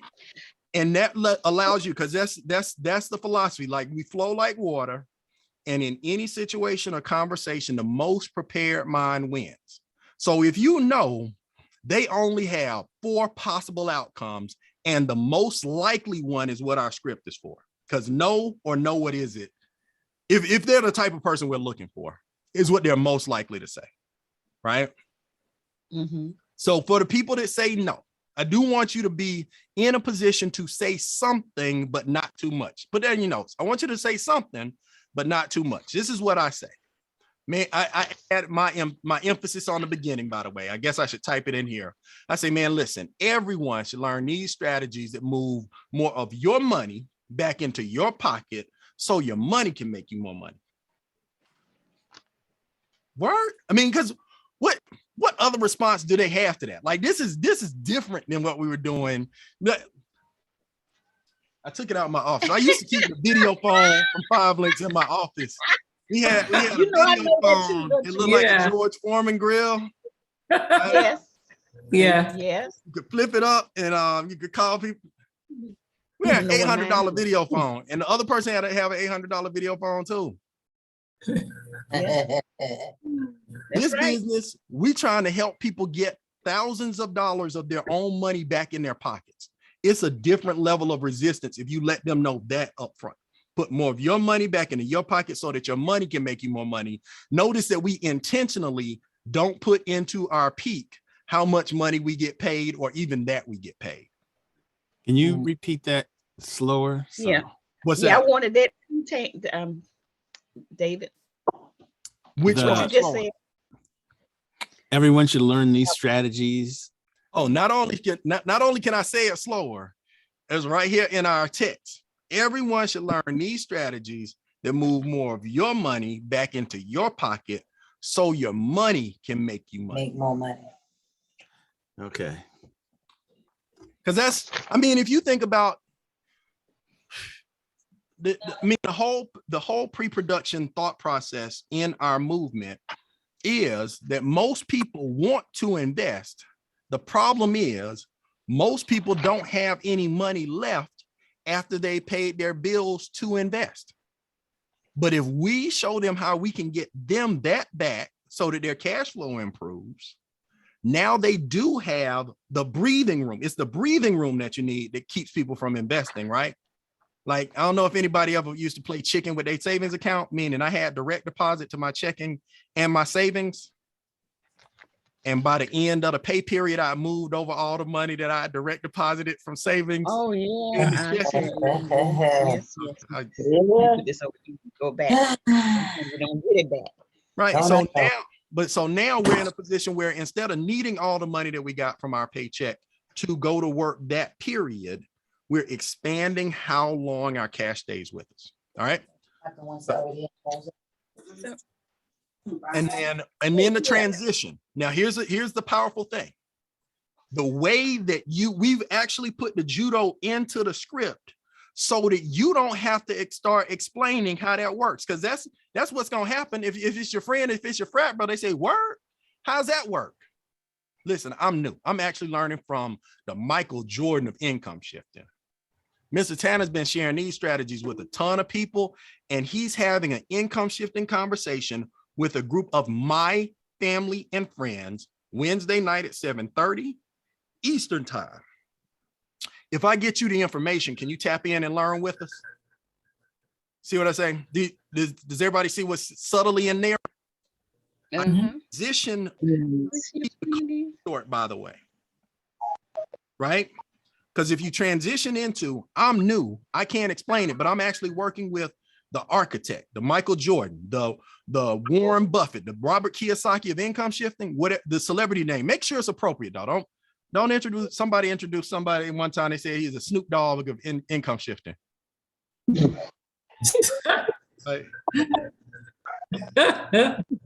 And that allows you, because that's the philosophy. Like, we flow like water, and in any situation or conversation, the most prepared mind wins. So if you know they only have 4 possible outcomes. And the most likely one is what our script is for. Because no or no, what is it? If they're the type of person we're looking for, is what they're most likely to say, right? Mhm. So for the people that say no, I do want you to be in a position to say something, but not too much. Put that in your notes. I want you to say something, but not too much. This is what I say. Man, I add my emphasis on the beginning, by the way. I guess I should type it in here. I say, man, listen, everyone should learn these strategies that move more of your money back into your pocket so your money can make you more money. Word? I mean, because what other response do they have to that? Like, this is different than what we were doing. I took it out of my office. I used to keep the video phone from 5 Links in my office. We had a You know I video know that too, phone. don't It you? looked like Yeah. a George Foreman grill. Yes. Yeah. Yes. You could flip it up and you could call people. We had You know what $800 mine- video phone, and the other person had to have an $800 video phone too. That's This right. business, we trying to help people get thousands of dollars of their own money back in their pockets. It's a different level of resistance if you let them know that up front. Put more of your money back into your pocket so that your money can make you more money. Notice that we intentionally don't put into our peak how much money we get paid or even that we get paid. Can you repeat that slower? Yeah. What's Yeah, I that? wanted that to take, David, Which The- what one? you just said. Everyone should learn these strategies. Oh, not only can I say it slower, it's right here in our text. Everyone should learn these strategies that move more of your money back into your pocket so your money can make you money. Make more money. Okay. Because I mean, if you think about the whole pre-production thought process in our movement is that most people want to invest. The problem is most people don't have any money left after they paid their bills to invest. But if we show them how we can get them that back so that their cash flow improves, now they do have the breathing room. It's the breathing room that you need that keeps people from investing, right? Like, I don't know if anybody ever used to play chicken with their savings account, meaning I had direct deposit to my checking and my savings. And by the end of the pay period, I moved over all the money that I direct deposited from savings. Oh, yeah. And the I checking. see. Yes, yes. I- Yeah. Put this over, you can go back. Sometimes we don't get it back. Right. Don't So know. now we're in a position where instead of needing all the money that we got from our paycheck to go to work that period, we're expanding how long our cash stays with us. All right. And then the transition. Now here's the powerful thing. The way that we've actually put the judo into the script so that you don't have to start explaining how that works. Because that's what's gonna happen if it's your friend, if it's your frat brother, they say, word, how's that work? Listen, I'm new. I'm actually learning from the Michael Jordan of income shifting. Mr. Tanner's been sharing these strategies with a ton of people, and he's having an income shifting conversation with a group of my family and friends Wednesday night at 7:30 Eastern time. If I get you the information, can you tap in and learn with us? See what I'm saying? Does everybody see what's subtly in there? Mhm. Position Mhm. short, by the way, right? Because if you transition into, I'm new, I can't explain it, but I'm actually working with the architect, the Michael Jordan, the Warren Buffett, the Robert Kiyosaki of income shifting, what the celebrity name, make sure it's appropriate though. Don't introduce somebody one time, they said he's a Snoop Dogg of income shifting. Like,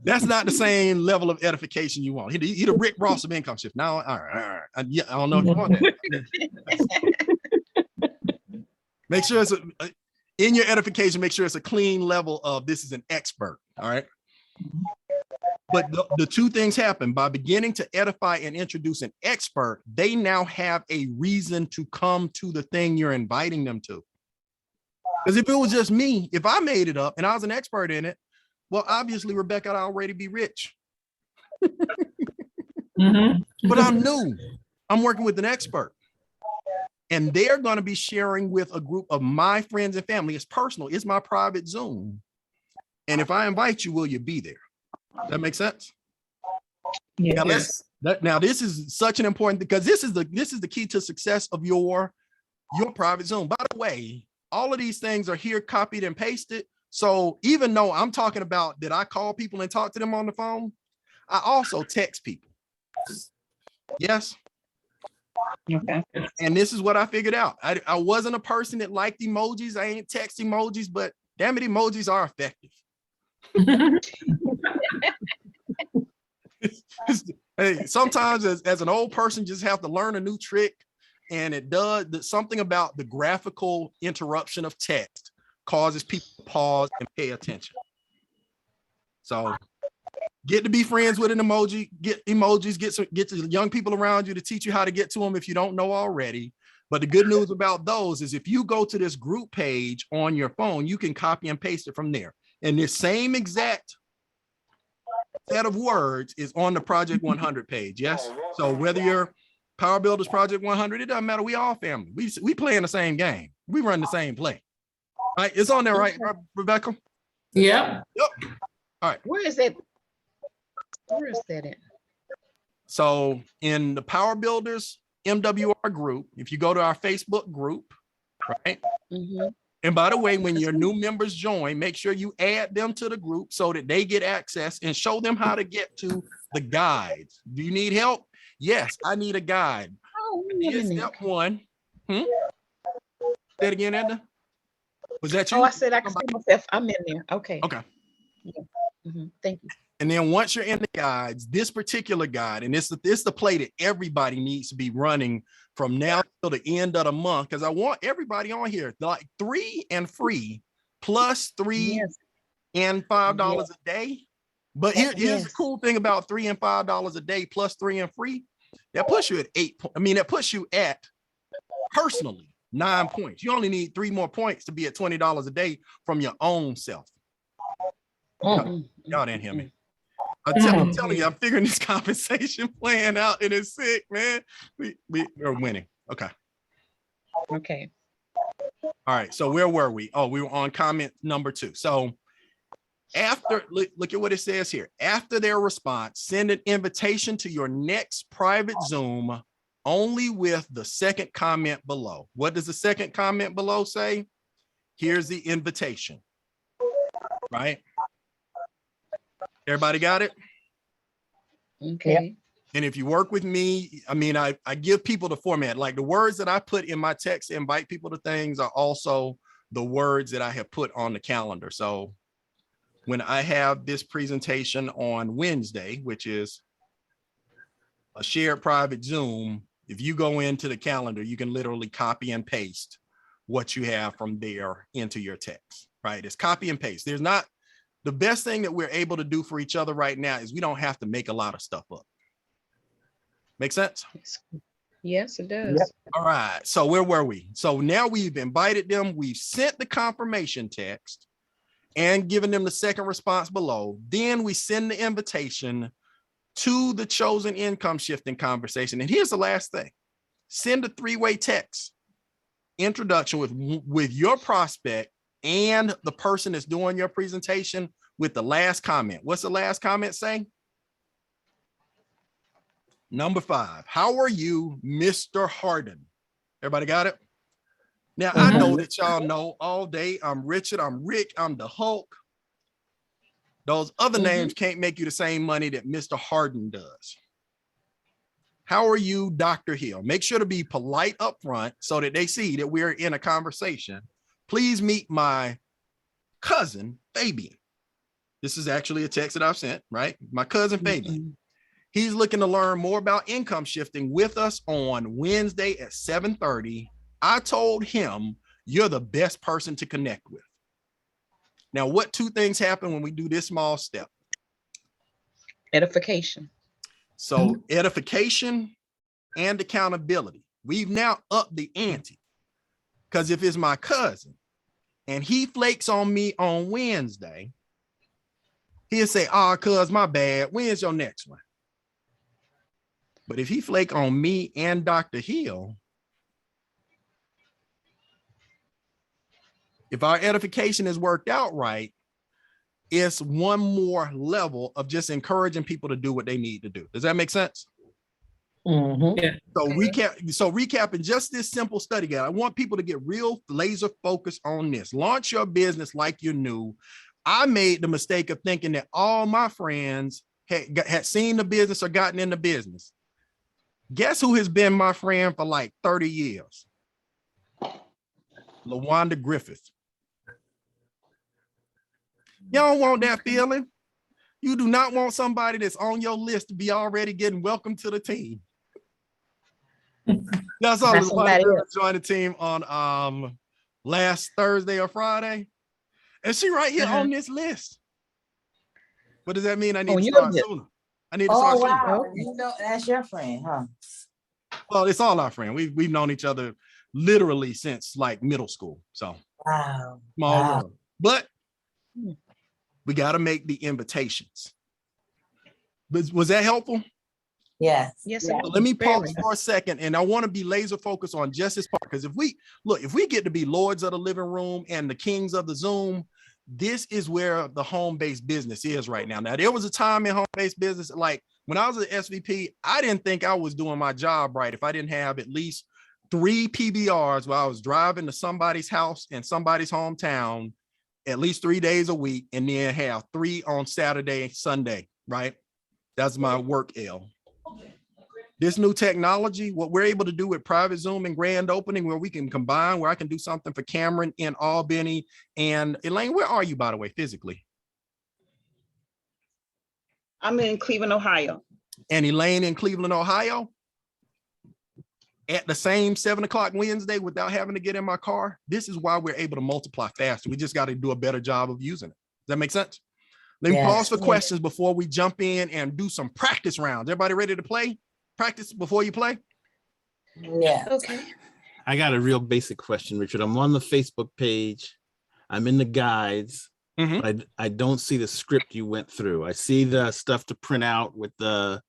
that's not the same level of edification you want. He the Rick Ross of income shift. Now, all right. Yeah, I don't know if you want that. Make sure it's in your edification, make sure it's a clean level of this is an expert. All right. But the two things happen by beginning to edify and introduce an expert. They now have a reason to come to the thing you're inviting them to. Because if it was just me, if I made it up and I was an expert in it, well, obviously, Rebecca, I'd already be rich. But I'm new. I'm working with an expert. And they're going to be sharing with a group of my friends and family. It's personal. It's my private Zoom. And if I invite you, will you be there? That makes sense? Yeah. Now this is such an important, because this is the key to success of your private Zoom. By the way, all of these things are here copied and pasted. So even though I'm talking about that I call people and talk to them on the phone, I also text people. Yes. Okay. And this is what I figured out. I wasn't a person that liked emojis. I ain't text emojis, but damn it, emojis are effective. Hey, sometimes as an old person, just have to learn a new trick. And it does something about the graphical interruption of text causes people to pause and pay attention. So get to be friends with an emoji, get emojis, get the young people around you to teach you how to get to them if you don't know already. But the good news about those is if you go to this group page on your phone, you can copy and paste it from there. And this same exact set of words is on the Project 100 page. Yes. So whether you're Power Builders Project 100, it doesn't matter. We all family. We play in the same game. We run the same play. All right. It's on there, right, Rebecca? Yep. Yep. All right. Where is that? Where is that at? So in the Power Builders MWR group, if you go to our Facebook group, right? Mhm. And by the way, when your new members join, make sure you add them to the group so that they get access, and show them how to get to the guides. Do you need help? Yes, I need a guide. Oh, Here's step one. Say it again, Edna. Was that you? Oh, I said I can see myself. I'm in there. Okay. Okay. Thank you. And then once you're in the guides, this particular guide, and this the play that everybody needs to be running from now till the end of the month, because I want everybody on here, like 3 and free, plus 3 Yes. and $5 a day. But here's the Yes. cool thing about $3 and $5 a day plus 3 and free. That puts you at 8. That puts you at personally 9 points. You only need 3 more points to be at $20 a day from your own self. Y'all didn't hear me. I'm telling you, I'm figuring this compensation plan out, and it's sick, man. We're winning. Okay. Okay. All right. So where were we? Oh, we were on comment number 2. So after, look at what it says here. After their response, send an invitation to your next private Zoom only with the second comment below. What does the second comment below say? Here's the invitation, right? Everybody got it? Okay. And if you work with me, I give people the format. Like the words that I put in my text to invite people to things are also the words that I have put on the calendar. So when I have this presentation on Wednesday, which is a shared private Zoom, if you go into the calendar, you can literally copy and paste what you have from there into your text, right? It's copy and paste. There's not, the best thing that we're able to do for each other right now is we don't have to make a lot of stuff up. Make sense? Yes, it does. Yep. All right. So where were we? So now we've invited them. We've sent the confirmation text and given them the second response below. Then we send the invitation to the chosen income shifting conversation. And here's the last thing. Send a 3-way text introduction with your prospect and the person that's doing your presentation with the last comment. What's the last comment say? Number 5. How are you, Mr. Harden? Everybody got it? Now, I know that y'all know all day, I'm Richard, I'm Rick, I'm the Hulk. Those other names can't make you the same money that Mr. Harden does. How are you, Dr. Hill? Make sure to be polite up front so that they see that we're in a conversation. Please meet my cousin, Fabian. This is actually a text that I've sent, right? My cousin, Fabian. He's looking to learn more about income shifting with us on Wednesday at 7:30. I told him, you're the best person to connect with. Now, what 2 things happen when we do this small step? Edification. So edification and accountability. We've now upped the ante, because if it's my cousin and he flakes on me on Wednesday, he'll say, "Oh, cuz, my bad. When's your next one?" But if he flake on me and Dr. Hill, if our edification is worked out right, it's one more level of just encouraging people to do what they need to do. Does that make sense? Mhm. So recapping just this simple study guide, I want people to get real laser focused on this. Launch your business like you're new. I made the mistake of thinking that all my friends had seen the business or gotten in the business. Guess who has been my friend for like 30 years? LaWanda Griffith. You don't want that feeling. You do not want somebody that's on your list to be already getting welcome to the team. That's all. That's somebody else. Joined the team on last Thursday or Friday, and she right here on this list. What does that mean? I need On to your start list. sooner. I need to Oh, start sooner. wow. Okay. You know, that's your friend, huh? Well, it's all our friend. We've known each other literally since like middle school. So Wow. small Wow. world. But we got to make the invitations. Was that helpful? Yes. Yes, Yeah. it So let me Very pause for a second, and I want to be laser focused on just this part, because if we get to be lords of the living room and the kings of the Zoom, this is where the home-based business is right now. Now, there was a time in home-based business, like when I was at SVP, I didn't think I was doing my job right if I didn't have at least 3 PBRs while I was driving to somebody's house in somebody's hometown at least 3 days a week, and then have 3 on Saturday, Sunday, right? That's my work L. This new technology, what we're able to do with private Zoom and grand opening, where we can combine, where I can do something for Cameron in Albany. And Elaine, where are you, by the way, physically? I'm in Cleveland, Ohio. And Elaine in Cleveland, Ohio, at the same 7 o'clock Wednesday without having to get in my car. This is why we're able to multiply faster. We just got to do a better job of using it. Does that make sense? Let me Yes. pause for questions before we jump in and do some practice rounds. Everybody ready to play? Practice before you play? Yeah. Okay. I got a real basic question, Richard. I'm on the Facebook page. I'm in the guides. Mhm. But I don't see the script you went through. I see the stuff to print out with the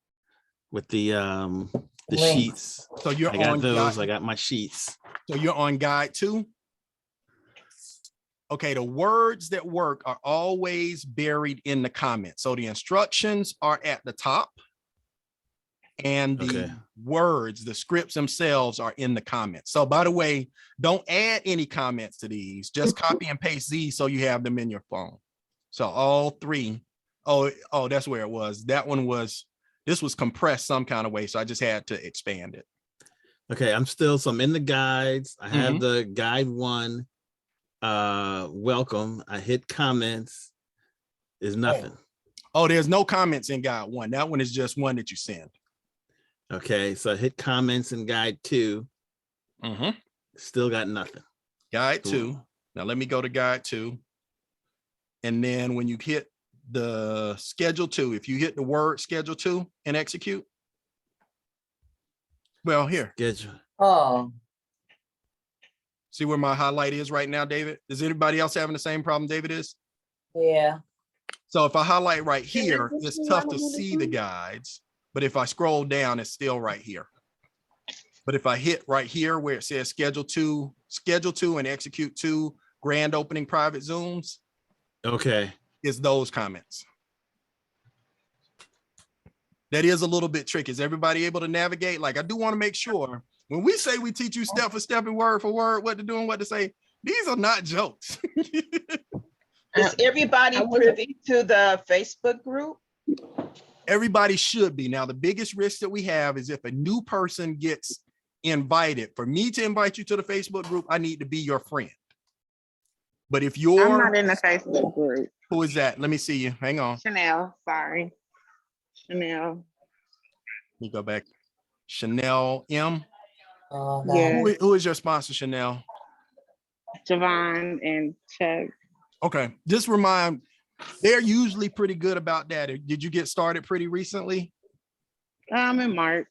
Links. sheets. So you're I got on those. guide, I got my sheets. so you're on guide 2. Okay, the words that work are always buried in the comments. So the instructions are at the top, and the Okay. words, the scripts themselves are in the comments. So by the way, don't add any comments to these. Just copy and paste these so you have them in your phone. So all 3. Oh, that's where it was. This was compressed some kind of way. So I just had to expand it. Okay, so I'm in the guides. I have the guide 1. Welcome. I hit comments. There's nothing. Oh, there's no comments in guide 1. That one is just one that you send. Okay, so I hit comments in guide 2. Still got nothing. Guide Cool. 2. Now let me go to guide 2. And then when you hit the schedule 2, if you hit the word schedule 2 and execute. Well, here, Schedule. Oh, see where my highlight is right now, David? Is anybody else having the same problem David is? yeah. So if I highlight right here, it's tough to see the guides, but if I scroll down, it's still right here. But if I hit right here where it says schedule 2 and execute 2 grand opening private Zooms, Okay. it's those comments. That is a little bit tricky. Is everybody able to navigate? Like, I do want to make sure when we say we teach you step for step and word for word, what to do and what to say, these are not jokes. Is everybody privy to the Facebook group? Everybody should be. Now, the biggest risk that we have is if a new person gets invited. For me to invite you to the Facebook group, I need to be your friend. But if I'm you're, not in the Facebook group. who is that? Let me see you. Hang on. Chanel, sorry. Chanel. Let me go back. Chanel M. Oh, Yeah. Who is your sponsor, Chanel? Javon and Chuck. Okay, just remind, they're usually pretty good about that. Did you get started pretty recently? In March.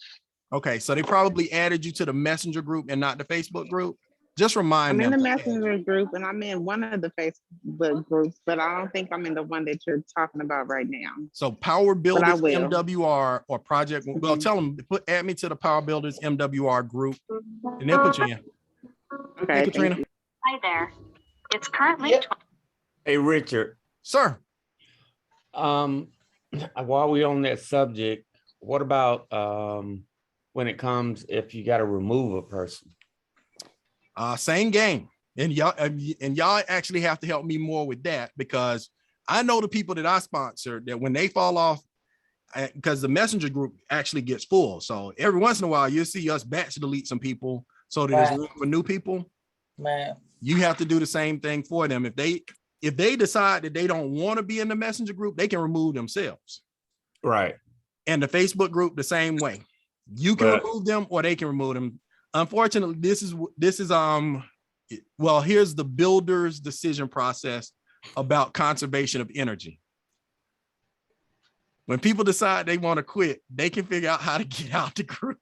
Okay, so they probably added you to the Messenger group and not the Facebook group. Just remind I'm in them. the messenger group and I'm in one of the Facebook groups, but I don't think I'm in the one that you're talking about right now. So Power Builders will. MWR or Project, well, tell them, add me to the Power Builders MWR group and they'll put you in. Okay, Hey, Katrina. thank you. Hi there. It's currently Yep. Hey, Richard, Sir, while we on that subject, what about when it comes if you got to remove a person? same game. And y'all actually have to help me more with that because I know the people that I sponsor that when they fall off, because the messenger group actually gets full. So every once in a while, you'll see us batch delete some people so that there's room for new people. Man, You have to do the same thing for them. If they decide that they don't want to be in the messenger group, they can remove themselves. Right. And the Facebook group the same way. You can remove them or they can remove them. Unfortunately, this is well, here's the builder's decision process about conservation of energy. When people decide they want to quit, they can figure out how to get out the group.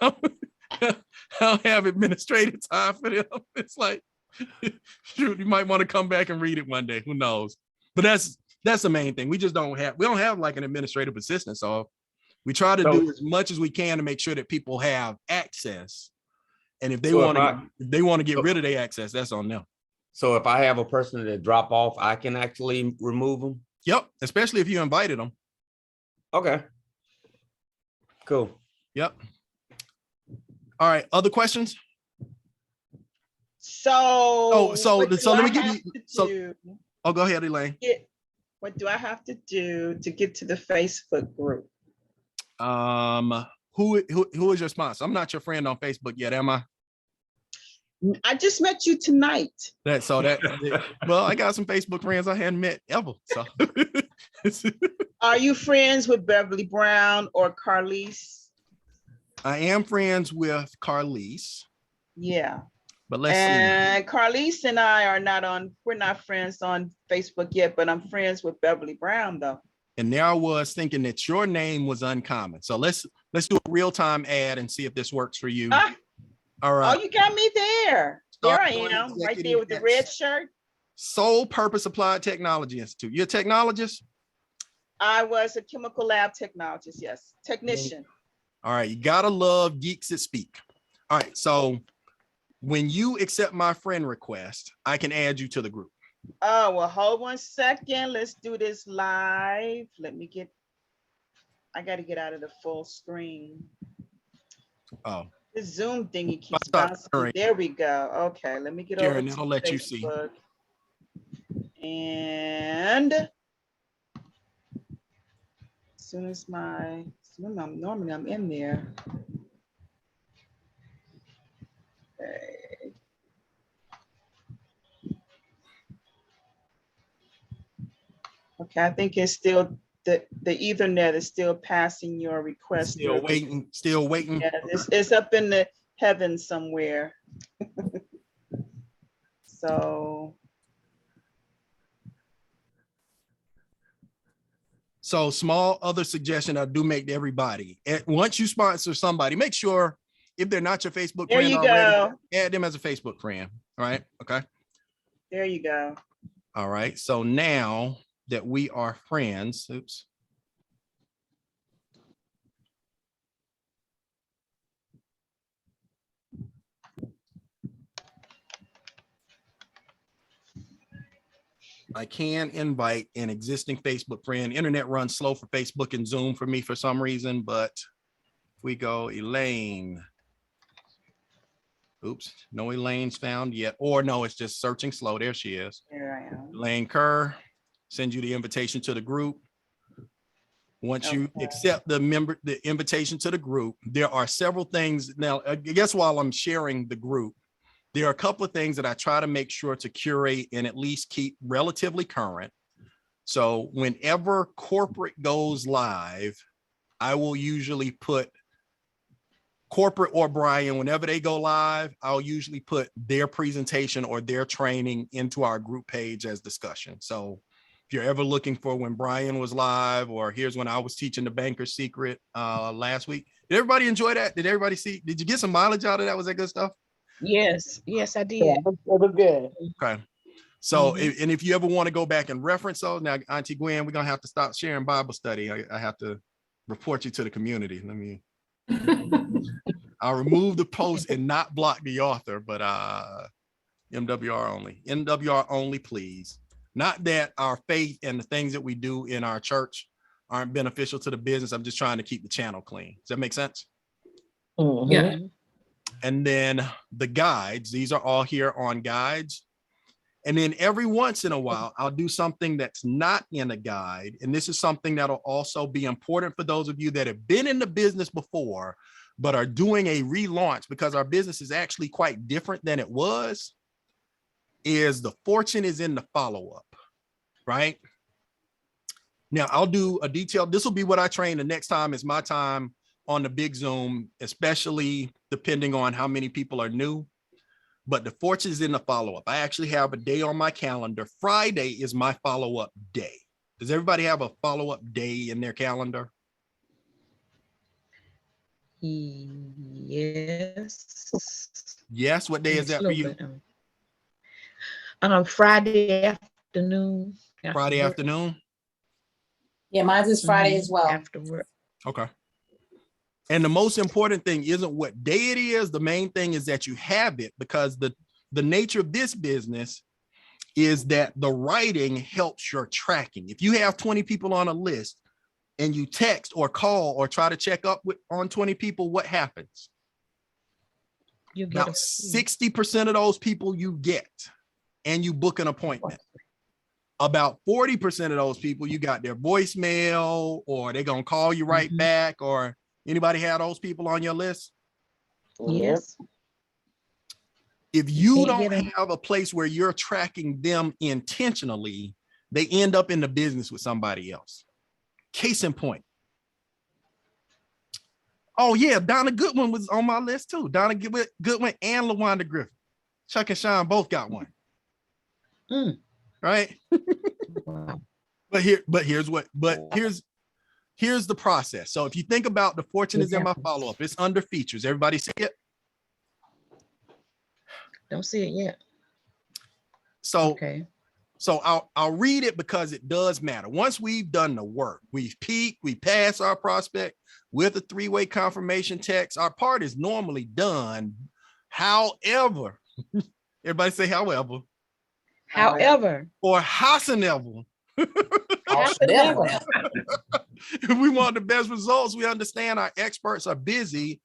I'll have administrative time for them. It's like, shoot, you might want to come back and read it one day. Who knows? But that's the main thing. We don't have like an administrative assistant. So we try to do as much as we can to make sure that people have access. And if they want to get rid of their access, that's on them. So if I have a person that drop off, I can actually remove them? Yep. Especially if you invited them. Okay. Cool. Yep. All right. Other questions? So let me give you. So go ahead, Elaine. What do I have to do to get to the Facebook group? Who is your sponsor? I'm not your friend on Facebook yet, am I? I just met you tonight. Well, I got some Facebook friends I hadn't met ever. So Are you friends with Beverly Brown or Carlise? I am friends with Carlise. Yeah. But let's see. And Carlise and I we're not friends on Facebook yet, but I'm friends with Beverly Brown though. And there I was thinking that your name was uncommon. So let's do a real-time ad and see if this works for you. All right. Oh, you got me there. There I am, right there with the red shirt. Sole Purpose Applied Technology Institute. You're a technologist? I was a chemical lab technologist, yes. Technician. All right, you gotta love geeks that speak. All right, so when you accept my friend request, I can add you to the group. Oh, well, hold 1 second. Let's do this live. I got to get out of the full screen. Oh. The Zoom thingy keeps bouncing. There we go. Okay, let me get over to I'll let you see. Facebook. And as soon as normally I'm in there. Okay. Okay, I think it's still the Ethernet is still passing your request. Still waiting. Yeah, it's up in the heavens somewhere. So small other suggestion I do make to everybody. Once you sponsor somebody, make sure if they're not your Facebook friend already, add them as a Facebook friend. All right. Okay. There you go. All right. So now that we are friends, oops. I can invite an existing Facebook friend. Internet runs slow for Facebook and Zoom for me for some reason, but if we go Elaine. Oops, no Elaine's found yet. Or no, it's just searching slow. There she is. There I am. Elaine Kerr, send you the invitation to the group. Once you accept the invitation to the group, there are several things. Now, I guess while I'm sharing the group, there are a couple of things that I try to make sure to curate and at least keep relatively current. So whenever corporate goes live, I will usually put corporate or Brian, whenever they go live, I'll usually put their presentation or their training into our group page as discussion. So if you're ever looking for when Brian was live, or here's when I was teaching the banker's secret last week. Did everybody enjoy that? Did everybody see? Did you get some mileage out of that? Was that good stuff? Yes, yes, I did. Yeah, it was good. Okay. So, Mhm. and if you ever want to go back and reference those, now, Auntie Gwen, we're gonna have to stop sharing Bible study. I have to report you to the community. I'll remove the post and not block the author, but MWR only. MWR only, please. Not that our faith and the things that we do in our church aren't beneficial to the business. I'm just trying to keep the channel clean. Does that make sense? Mhm. Yeah. And then the guides, these are all here on guides. And then every once in a while, I'll do something that's not in a guide. And this is something that'll also be important for those of you that have been in the business before, but are doing a relaunch because our business is actually quite different than it was, is the fortune is in the follow-up, right? Now I'll do a detailed, this will be what I train the next time is my time on the big Zoom, especially depending on how many people are new. But the fortune is in the follow-up. I actually have a day on my calendar. Friday is my follow-up day. Does everybody have a follow-up day in their calendar? Yes. Yes. What day is that for you? Friday afternoon. after Friday work. afternoon? Yeah, mine's is Friday Mhm, as well. After work. Okay. And the most important thing isn't what day it is. The main thing is that you have it, because the nature of this business is that the writing helps your tracking. If you have 20 people on a list and you text or call or try to check up on 20 people, what happens? You get About 60% of those people you get and you book an appointment. About 40% of those people, you got their voicemail or they're going to call you right back. Or anybody have those people on your list? Yes. If you can't don't get 'em. have a place where you're tracking them intentionally, they end up in the business with somebody else. Case in point. Oh yeah, Donna Goodwin was on my list too. Donna Goodwin and LaWanda Griffin. Chuck and Sean both got one. Right? Wow. But here's the process. So if you think about the fortune is in my follow-up, it's under features. Everybody see it? Don't see it yet. So Okay. So I'll read it because it does matter. Once we've done the work, we've peaked, we pass our prospect with a three-way confirmation text. Our part is normally done. However, everybody say however. However. Or howsoever. However. If we want the best results, we understand our experts are busy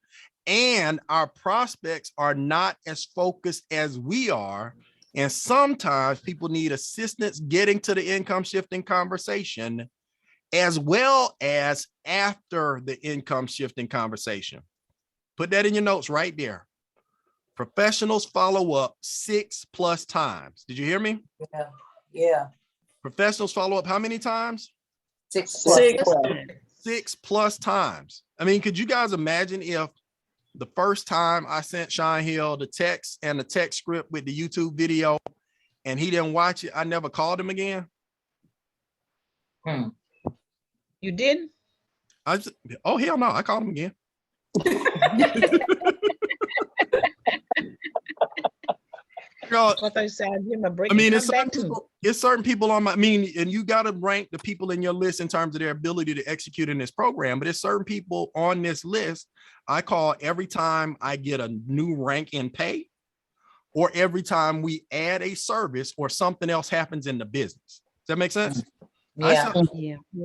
and our prospects are not as focused as we are. And sometimes people need assistance getting to the income shifting conversation, as well as after the income shifting conversation. Put that in your notes right there. Professionals follow up 6+ times. Did you hear me? Yeah. Yeah. Professionals follow up how many times? 6+. 6+ times. I mean, could you guys imagine if the first time I sent Sean Hill the text and the text script with the YouTube video and he didn't watch it, I never called him again? You didn't? Oh, hell no, I called him again. I thought you said I'd give him a break. I mean, it's certain people on my, I mean, and you got to rank the people in your list in terms of their ability to execute in this program, but it's certain people on this list I call every time I get a new rank in pay or every time we add a service or something else happens in the business. Does that make sense? Yeah.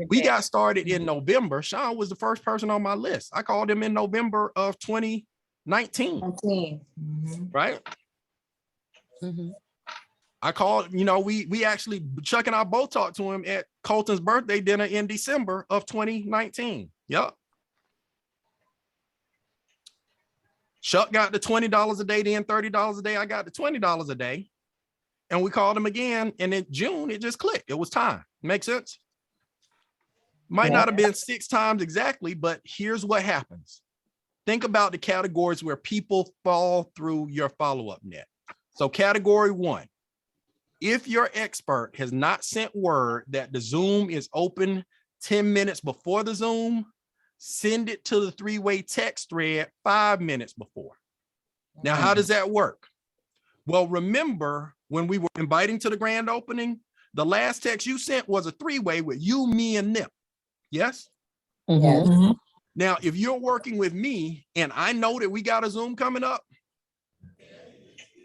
We got started in November. Sean was the first person on my list. I called him in November of 2019. Right? I called, we actually, Chuck and I both talked to him at Colton's birthday dinner in December of 2019. Yep. Chuck got the $20 a day, then $30 a day. I got the $20 a day. And we called him again. And in June, it just clicked. It was time. Make sense? Might not have been 6 times exactly, but here's what happens. Think about the categories where people fall through your follow-up net. So category 1, if your expert has not sent word that the Zoom is open 10 minutes before the Zoom, send it to the 3-way text thread 5 minutes before. Now, how does that work? Well, remember when we were inviting to the grand opening, the last text you sent was a three-way with you, me, and them. Yes? Mhm. Now, if you're working with me and I know that we got a Zoom coming up,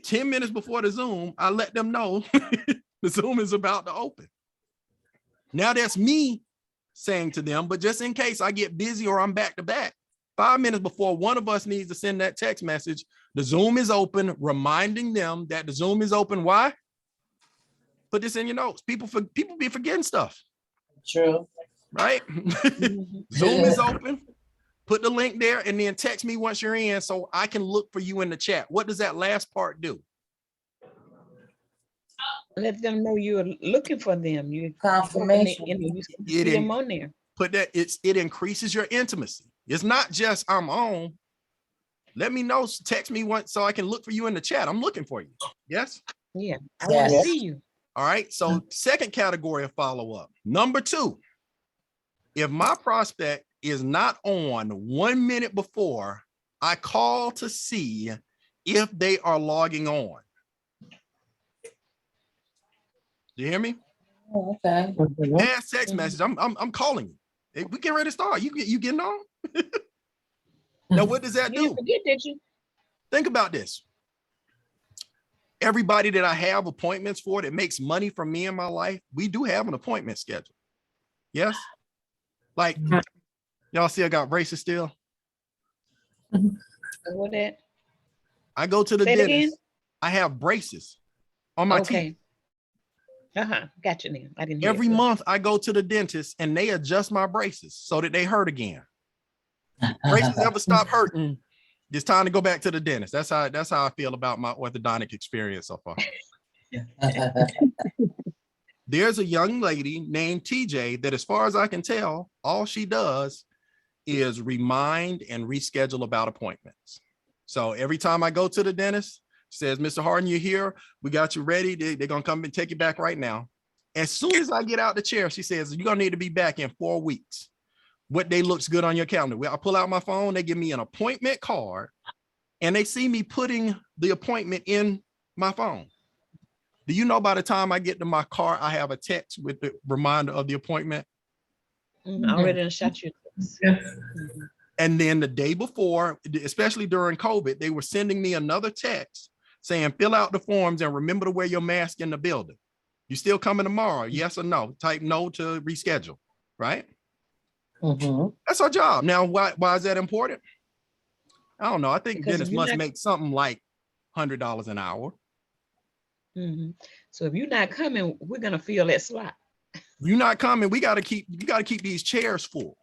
10 minutes before the Zoom, I let them know the Zoom is about to open. Now that's me saying to them, but just in case I get busy or I'm back to back, 5 minutes before one of us needs to send that text message, the Zoom is open, reminding them that the Zoom is open. Why? Put this in your notes. People be forgetting stuff, True. right? Zoom is open. Put the link there and then text me once you're in so I can look for you in the chat. What does that last part do? Let them know you're looking for them. You Confirmation. you see them on there. Put that it increases your intimacy. It's not just I'm on. Let me know. Text me once so I can look for you in the chat. I'm looking for you. Yes. Yeah, I want to Yes. see you. All right. So second category of follow-up. Number 2, if my prospect is not on 1 minute before, I call to see if they are logging on. You hear me? Oh, okay. Pass text message. I'm calling you. Hey, we getting ready to start. You getting on? Now, what does that You do? didn't forget, did you? Think about this. Everybody that I have appointments for that makes money from me in my life, we do have an appointment schedule. Yes? Like, y'all see I got braces still? What that? I go to the Say it again? dentist. I have braces on my teeth. Okay. Got you now. I didn't hear Every it. month I go to the dentist and they adjust my braces so that they hurt again. Braces never stop hurting. It's time to go back to the dentist. That's how I feel about my orthodontic experience so far. There's a young lady named TJ that, as far as I can tell, all she does is remind and reschedule about appointments. So every time I go to the dentist, she says, Mr. Harden, you're here. We got you ready. They're going to come and take you back right now. As soon as I get out the chair, she says, you're going to need to be back in 4 weeks. What day looks good on your calendar? Well, I pull out my phone. They give me an appointment card and they see me putting the appointment in my phone. Do you know by the time I get to my car, I have a text with the reminder of the appointment? I already done shot you. And then the day before, especially during COVID, they were sending me another text saying, fill out the forms and remember to wear your mask in the building. You still coming tomorrow? Yes or no? Type no to reschedule, right? That's our job. Now, why is that important? I don't know. I think Because if dentists you're must not- make something like $100 an hour. So if you're not coming, we're gonna fill that slot. You're not coming. You got to keep these chairs full.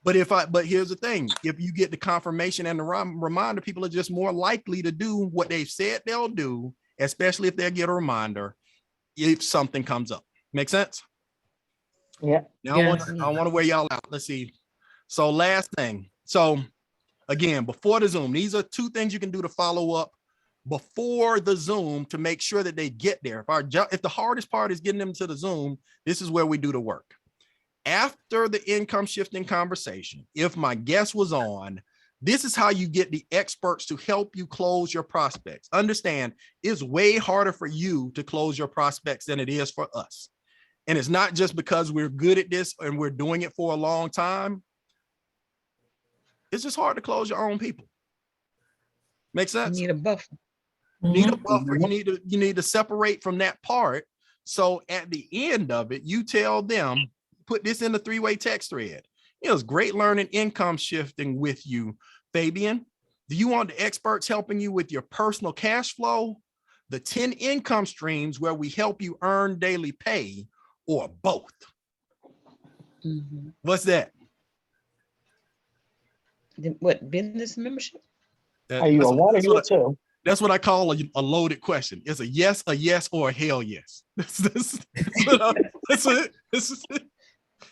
But here's the thing: if you get the confirmation and the reminder, people are just more likely to do what they've said they'll do, especially if they get a reminder if something comes up. Make sense? Yeah. Now I want to wear y'all out. Let's see. So last thing. So again, before the Zoom, these are 2 things you can do to follow up before the Zoom to make sure that they get there. If the hardest part is getting them to the Zoom, this is where we do the work. After the income shifting conversation, if my guest was on, this is how you get the experts to help you close your prospects. Understand, it's way harder for you to close your prospects than it is for us. And it's not just because we're good at this and we're doing it for a long time. It's just hard to close your own people. Make sense? You need a buffer. You need a buffer. You need to separate from that part. So at the end of it, you tell them, put this in the 3-way text thread. It was great learning income shifting with you, Fabian. Do you want the experts helping you with your personal cash flow, the 10 income streams where we help you earn daily pay, or both? What's that? What, business membership? Are you a one or you a 2? That's what I call a loaded question. It's a yes, or a hell yes.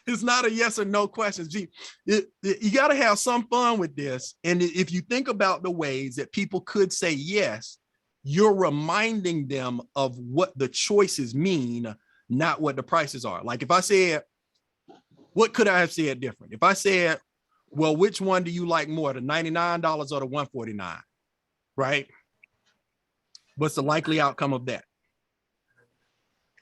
It's not a yes or no question. Gee, you got to have some fun with this. And if you think about the ways that people could say yes, you're reminding them of what the choices mean, not what the prices are. Like if I said, what could I have said different? If I said, well, which one do you like more, the $99 or the $149? right? What's the likely outcome of that?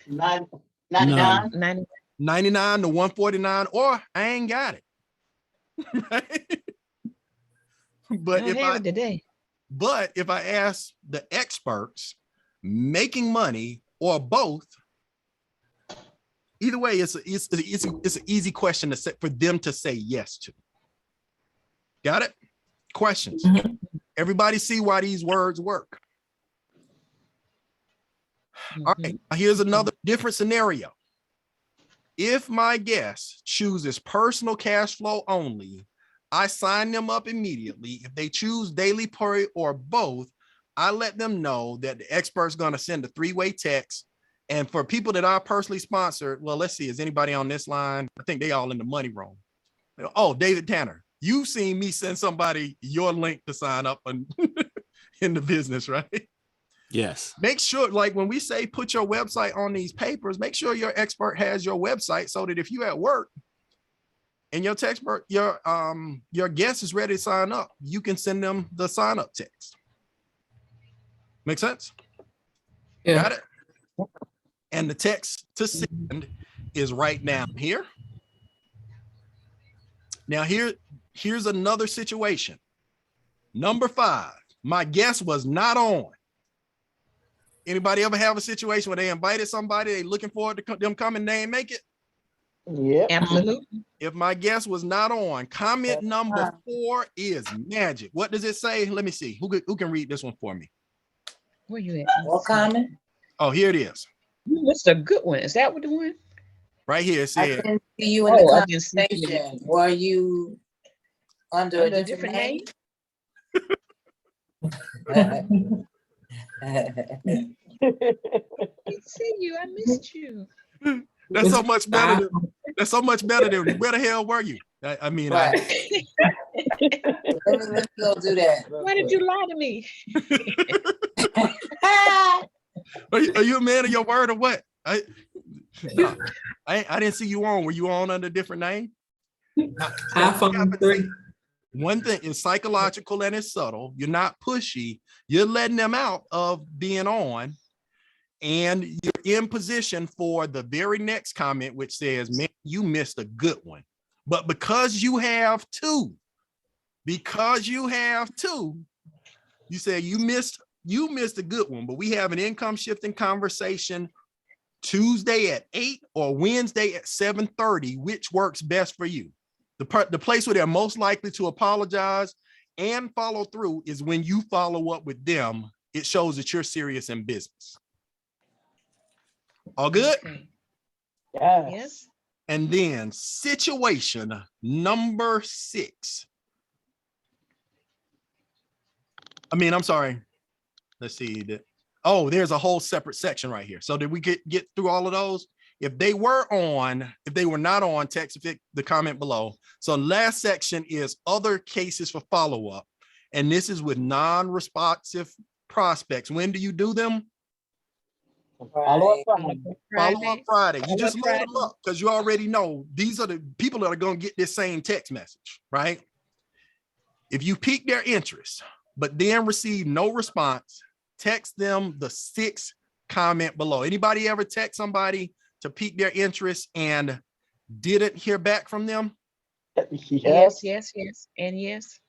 99. 99 to 149, or I ain't got it. Right? But Don't have it today. but if I ask the experts, making money or both, either way, it's an easy question to set for them to say yes to. Got it? Questions. Everybody see why these words work. All right, here's another different scenario. If my guest chooses personal cash flow only, I sign them up immediately. If they choose daily pay or both, I let them know that the expert's going to send a 3-way text. And for people that I personally sponsored, well, let's see, is anybody on this line? I think they all in the money room. Oh, David Tanner, you've seen me send somebody your link to sign up in the business, right? Yes. Make sure, like when we say put your website on these papers, make sure your expert has your website so that if you at work and your expert, your guest is ready to sign up, you can send them the sign up text. Make sense? Yeah. Got it? And the text to send is right down here. Now here's another situation. Number 5, my guest was not on. Anybody ever have a situation where they invited somebody, they looking forward to them coming, they ain't make it? Yeah. Absolutely. If my guest was not on, comment number 4 is magic. What does it say? Let me see. Who can read this one for me? Where you at? What comment? Oh, here it is. What's a good one? Is that what the one? Right here. It I said, didn't see you in Oh, the I didn't see you. conversation. Were you under a different name? I see you. I missed you. that's so much better than where the hell were you? I mean, Right. Let me go do that. Why did you lie to me? are you a man of your word or what? I didn't see you on. Were you on under a different name? iPhone 3. One thing is psychological and it's subtle. You're not pushy. You're letting them out of being on, and you're in position for the very next comment, which says, man, you missed a good one. But because you have two, you say you missed a good one, but we have an income shifting conversation Tuesday at 8 or Wednesday at 7:30, which works best for you. The place where they're most likely to apologize and follow through is when you follow up with them. It shows that you're serious in business. All good? Okay. Yes. And then situation number 6. I'm sorry. Let's see. Oh, there's a whole separate section right here. So did we get through all of those? If they were not on, text the comment below. So last section is other cases for follow-up. And this is with non-responsive prospects. When do you do them? Follow up Friday. Follow-up Friday. You just Follow-up load them up because you already know these are the people that are going to get this same text message, right? If you pique their interest, but then receive no response, text them the 6 comment below. Anybody ever text somebody to pique their interest and didn't hear back from them? Yes. Yes. And yes.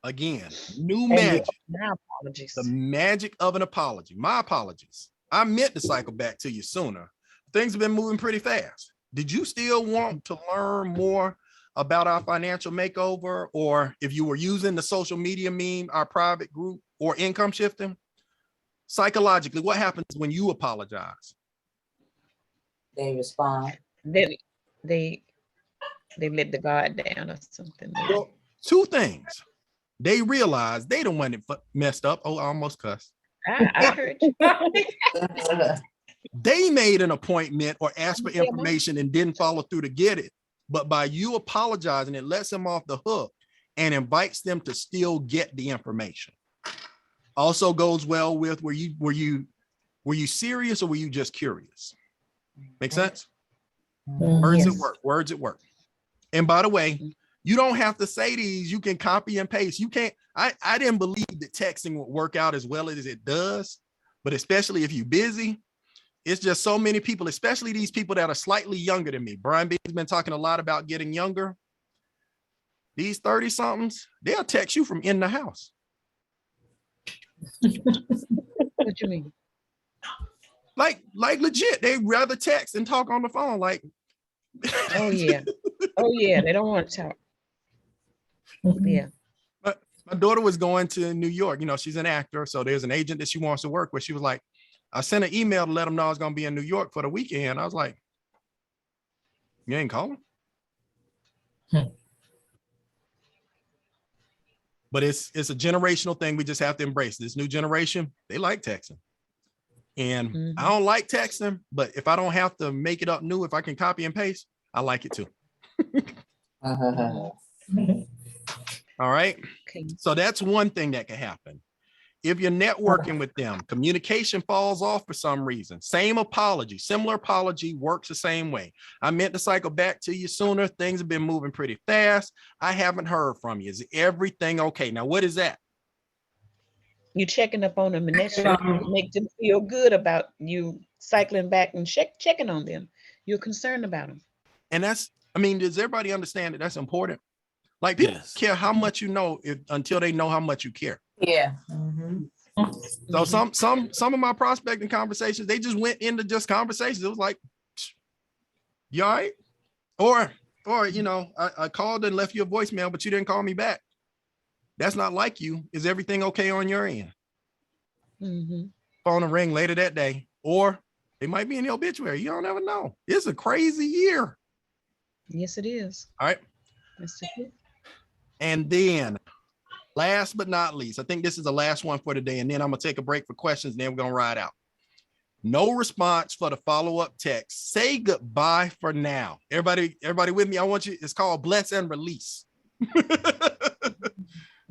Again, new magic. My apologies. The magic of an apology. My apologies. I meant to cycle back to you sooner. Things have been moving pretty fast. Did you still want to learn more about our financial makeover? Or if you were using the social media meme, our private group, or income shifting? Psychologically, what happens when you apologize? They respond. They let the guard down or something. Well, 2 things. They realize they the one that messed up. Oh, I almost cussed. I heard you. They made an appointment or asked for information and didn't follow through to get it. But by you apologizing, it lets them off the hook and invites them to still get the information. Also goes well with were you serious or were you just curious? Make sense? Words at work. And by the way, You don't have to say these. You can copy and paste. You can't. I didn't believe that texting would work out as well as it does, but especially if you're busy, it's just so many people, especially these people that are slightly younger than me. Brian B has been talking a lot about getting younger. These 30 somethings, they'll text you from in the house. What you mean? Like legit, they rather text and talk on the phone. Like, Oh yeah. Oh yeah. They don't want to talk. Yeah. but my daughter was going to New York. You know, she's an actor, so there's an agent that she wants to work with. She was like, I sent an email to let them know I was gonna be in New York for the weekend. I was like, you ain't calling? But it's a generational thing. We just have to embrace this new generation. They like texting. And I don't like texting, but if I don't have to make it up new, if I can copy and paste, I like it too. All right. Okay. So that's one thing that can happen. If you're networking with them, communication falls off for some reason. Same apology, similar apology works the same way. I meant to cycle back to you sooner. Things have been moving pretty fast. I haven't heard from you. Is everything okay? Now, what is that? You checking up on them, and that should make them feel good about you cycling back and checking on them. You're concerned about them. And that's, I mean, does everybody understand that that's important? Like people care how much you know until they know how much you care. Yeah. So some of my prospecting conversations, they just went into just conversations. It was like, you all right? Or you know, I called and left you a voicemail, but you didn't call me back. That's not like you. Is everything okay on your end? Phone will ring later that day, or they might be in the obituary. You don't ever know. It's a crazy year. Yes, it is. All right. Yes, it is. And then last but not least, I think this is the last one for today. And then I'm going to take a break for questions. And then we're going to ride out. No response for the follow-up text. Say goodbye for now. Everybody with me? I want you. It's called bless and release.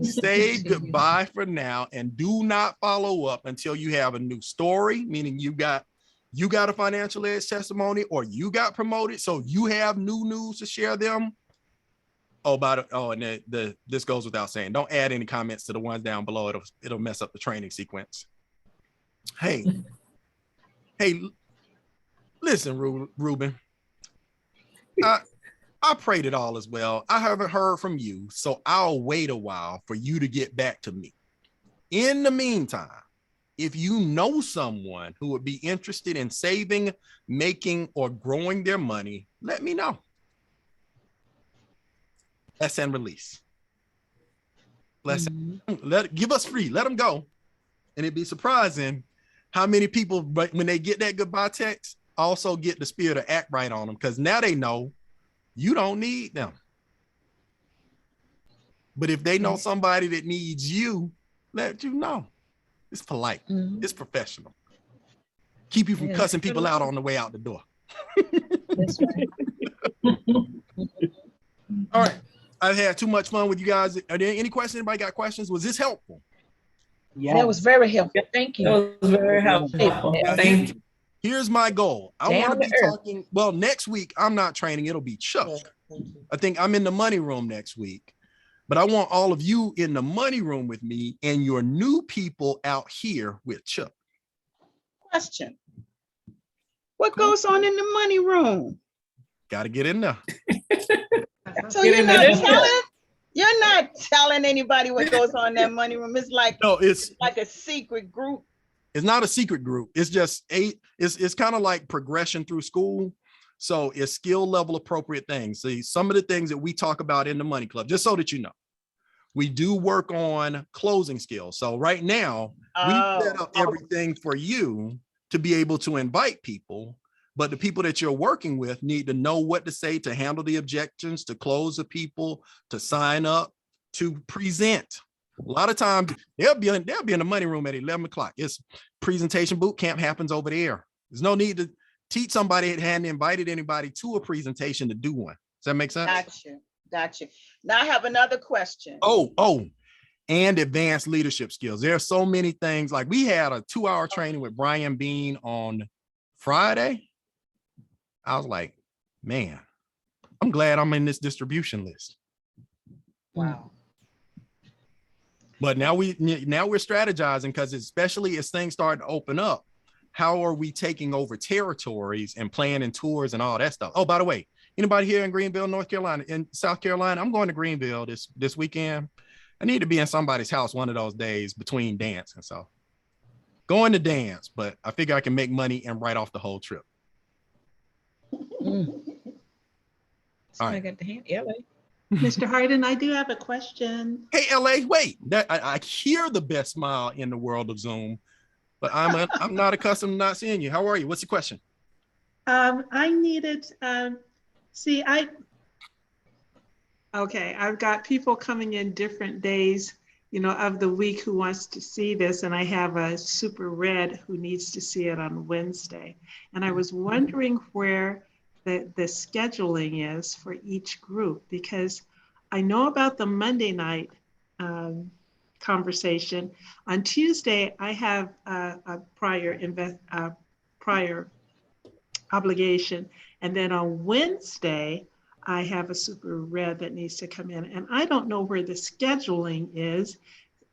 Say goodbye for now and do not follow up until you have a new story, meaning you got a financial edge testimony or you got promoted. So you have new news to share them. And this goes without saying, don't add any comments to the ones down below. It'll mess up the training sequence. Hey, listen, Ruben, I prayed it all as well. I haven't heard from you, so I'll wait a while for you to get back to me. In the meantime, if you know someone who would be interested in saving, making, or growing their money, let me know. Bless and release. Bless. Give us free. Let them go. And it'd be surprising how many people, but when they get that goodbye text, also get the spirit to act right on them, because now they know you don't need them. But if they know somebody that needs you, let you know. It's polite. It's professional. Keep you from cussing people out on the way out the door. That's right. All right. I've had too much fun with you guys. Are there any questions? Anybody got questions? Was this helpful? Yeah. That was very helpful. Thank you. That was very helpful. Thank you. Here's my goal. I want to be talking. Well, next week, I'm not training. It'll be Chuck. I think I'm in the money room next week. But I want all of you in the money room with me and your new people out here with Chuck. Question. What goes on in the money room? Got to get in there. So you're not telling anybody what goes on in that money room. It's like, no, it's like a secret group. It's not a secret group. It's just it's kind of like progression through school. So it's skill level appropriate things. See, some of the things that we talk about in the Money Club, just so that you know, we do work on closing skills. So right now, we set up everything for you to be able to invite people, but the people that you're working with need to know what to say to handle the objections, to close the people, to sign up, to present. A lot of times they'll be in the money room at 11 o'clock. It's presentation boot camp happens over there. There's no need to teach somebody that hadn't invited anybody to a presentation to do one. Does that make sense? Gotcha. Now I have another question. And advanced leadership skills. There are so many things. Like we had a 2-hour training with Brian Bean on Friday. I was like, man, I'm glad I'm in this distribution list. Wow. But now we're strategizing, because especially as things start to open up, how are we taking over territories and planning tours and all that stuff? Oh, by the way, anybody here in Greenville, North Carolina, in South Carolina, I'm going to Greenville this weekend. I need to be in somebody's house one of those days between dance. And so going to dance, but I figure I can make money and write off the whole trip. So All I right. got the hand, LA. Mr. Harden, I do have a question. Hey, LA, wait, I hear the best smile in the world of Zoom, but I'm not accustomed to not seeing you. How are you? What's the question? I needed, okay, I've got people coming in different days, of the week who wants to see this, and I have a super red who needs to see it on Wednesday. And I was wondering where the scheduling is for each group, because I know about the Monday night conversation. On Tuesday, I have a prior obligation. And then on Wednesday, I have a super red that needs to come in. And I don't know where the scheduling is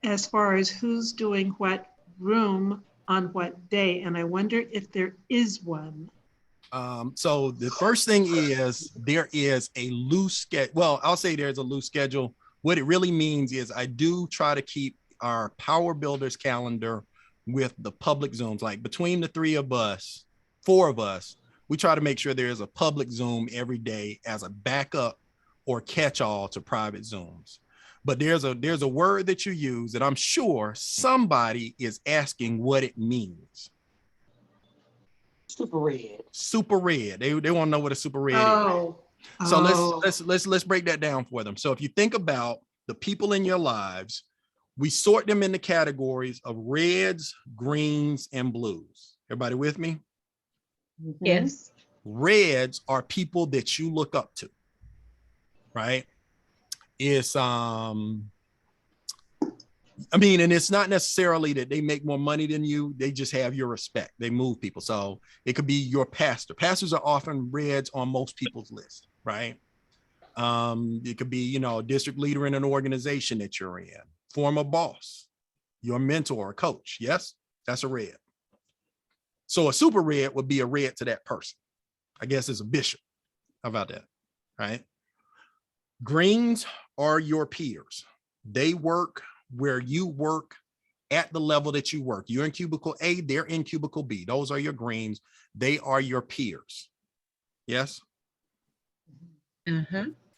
as far as who's doing what room on what day. And I wonder if there is one. So the first thing is there is a loose schedule. Well, I'll say there's a loose schedule. What it really means is I do try to keep our Power Builders calendar with the public Zooms. Like between the four of us, we try to make sure there is a public Zoom every day as a backup or catch-all to private Zooms. But there's a word that you use that I'm sure somebody is asking what it means. Super red. Super red. They want to know what a super red is. So let's break that down for them. So if you think about the people in your lives, we sort them into categories of reds, greens, and blues. Everybody with me? Yes. Reds are people that you look up to, right? It's and it's not necessarily that they make more money than you. They just have your respect. They move people. So it could be your pastor. Pastors are often reds on most people's list, right? It could be, a district leader in an organization that you're in, former boss, your mentor or coach. Yes, that's a red. So a super red would be a red to that person. I guess it's a bishop. How about that? Right? Greens are your peers. They work where you work at the level that you work. You're in cubicle A, they're in cubicle B. Those are your greens. They are your peers. Yes?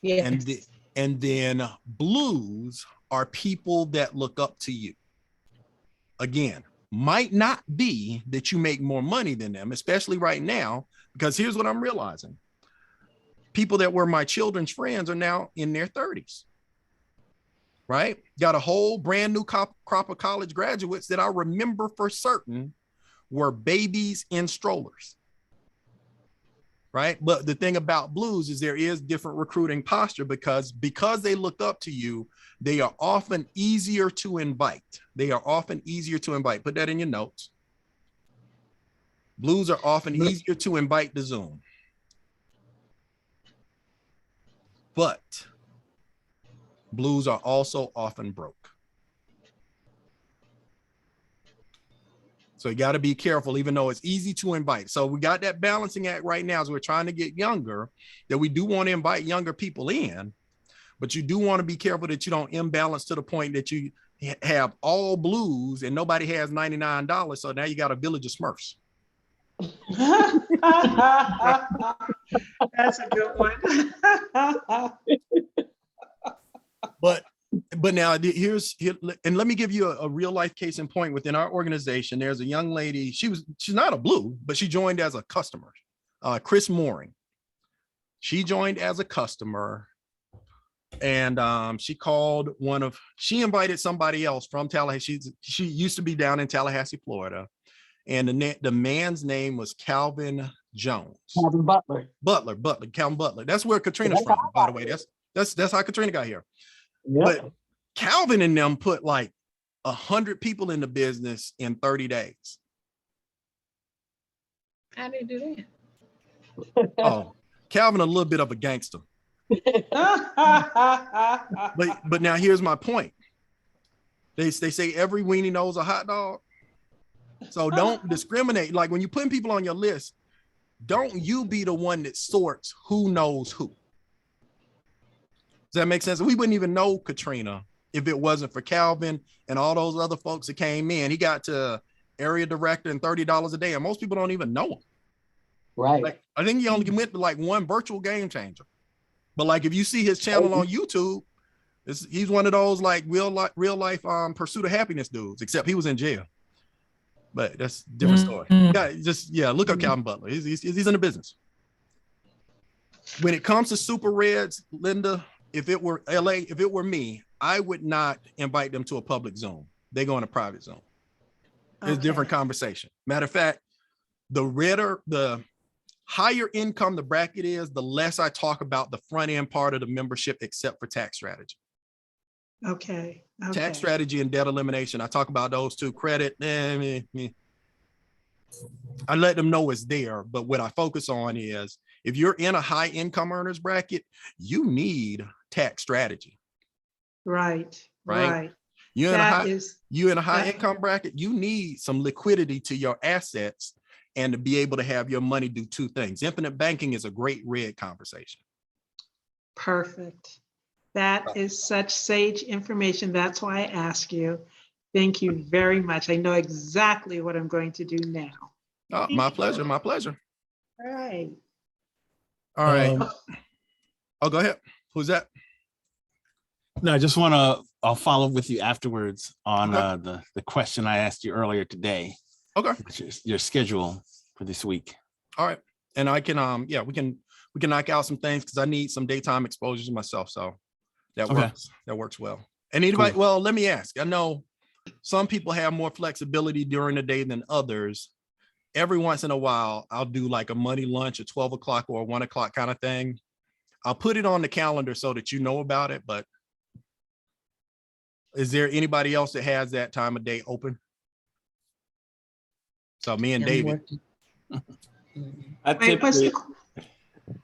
Yes. And then blues are people that look up to you. Again, might not be that you make more money than them, especially right now, because here's what I'm realizing. People that were my children's friends are now in their 30s. Right? Got a whole brand new crop of college graduates that I remember for certain were babies in strollers. Right? But the thing about blues is there is different recruiting posture because they look up to you, they are often easier to invite. Put that in your notes. Blues are often easier to invite to Zoom. But blues are also often broke. So you got to be careful, even though it's easy to invite. So we got that balancing act right now as we're trying to get younger, that we do want to invite younger people in, but you do want to be careful that you don't imbalance to the point that you have all blues and nobody has $99. So now you got a village of Smurfs. That's a good one. But now here's and let me give you a real life case in point. Within our organization, there's a young lady. She's not a blue, but she joined as a customer. Chris Mooring. She joined as a customer, and she invited somebody else from Tallahassee. She used to be down in Tallahassee, Florida, and the man's name was Calvin Jones. Calvin Butler. Calvin Butler. That's where Katrina's from, by the way. That's how Katrina got here. Yep. But Calvin and them put like 100 people in the business in 30 days. How do they do that? Oh, Calvin, a little bit of a gangster. But now here's my point. They say every weenie knows a hot dog. So don't discriminate. Like when you're putting people on your list, don't you be the one that sorts who knows who. Does that make sense? We wouldn't even know Katrina if it wasn't for Calvin and all those other folks that came in. He got to area director and $30 a day, and most people don't even know him. Right. Like, I think he only went to like one virtual game changer. But like if you see his channel on YouTube, he's one of those like real life Pursuit of Happiness dudes, except he was in jail. But that's a different story. Yeah, look up Calvin Butler. He's in the business. When it comes to Super Reds, Linda, if it were LA, if it were me, I would not invite them to a public Zoom. They go in a private Zoom. It's a different conversation. Matter of fact, the higher income the bracket is, the less I talk about the front end part of the membership, except for tax strategy. Okay. Tax strategy and debt elimination. I talk about those two. Credit, I let them know it's there. But what I focus on is if you're in a high income earners bracket, you need tax strategy. Right. You're in a high income bracket, you need some liquidity to your assets and to be able to have your money do two things. Infinite banking is a great red conversation. Perfect. That is such sage information. That's why I ask you. Thank you very much. I know exactly what I'm going to do now. Oh, my pleasure. My pleasure. All right. All right. Oh, go ahead. Who's that? No, I just I'll follow with you afterwards on the question I asked you earlier today. Okay. Your schedule for this week. All right. And I can, we can knock out some things because I need some daytime exposures myself. So that works well. And anybody, well, let me ask, I know some people have more flexibility during the day than others. Every once in a while, I'll do like a money lunch at 12 o'clock or 1 o'clock kind of thing. I'll put it on the calendar so that you know about it, but is there anybody else that has that time of day open? So me and David. What's the question?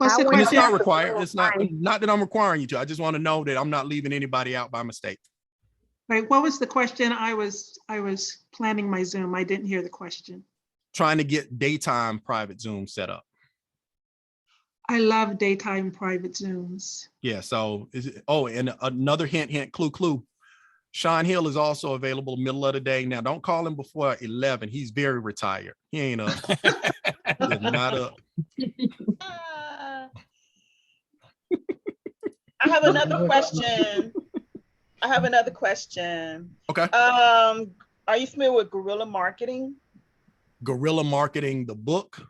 It's not required. It's not that I'm requiring you to. I just want to know that I'm not leaving anybody out by mistake. Right. What was the question? I was planning my Zoom. I didn't hear the question. Trying to get daytime private Zoom set up. I love daytime private Zooms. Yeah. So and another hint, clue. Sean Hill is also available middle of the day. Now, don't call him before 11. He's very retired. He ain't up. He's not up. I have another question. Okay. Are you familiar with guerrilla marketing? Guerrilla marketing, the book?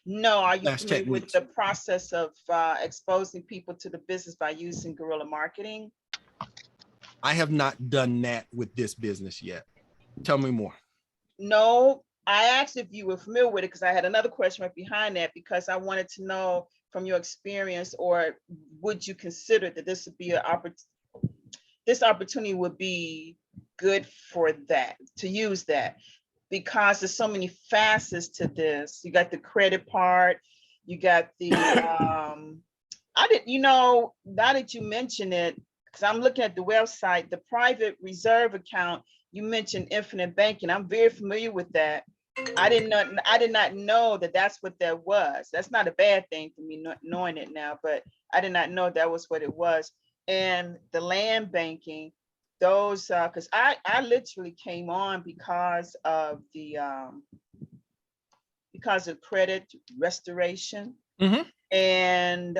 No, are you familiar with the process of exposing people to the business by using guerrilla marketing? I have not done that with this business yet. Tell me more. No, I asked if you were familiar with it because I had another question right behind that because I wanted to know from your experience, or would you consider that this would be this opportunity would be good for that, to use that, because there's so many facets to this. You got the credit part, you got the, now that you mention it, because I'm looking at the website, the private reserve account, you mentioned infinite banking. I'm very familiar with that. I did not know that that's what that was. That's not a bad thing for me not knowing it now, but I did not know that was what it was. And the land banking, those, because I literally came on because of the credit restoration. Mm-hmm. And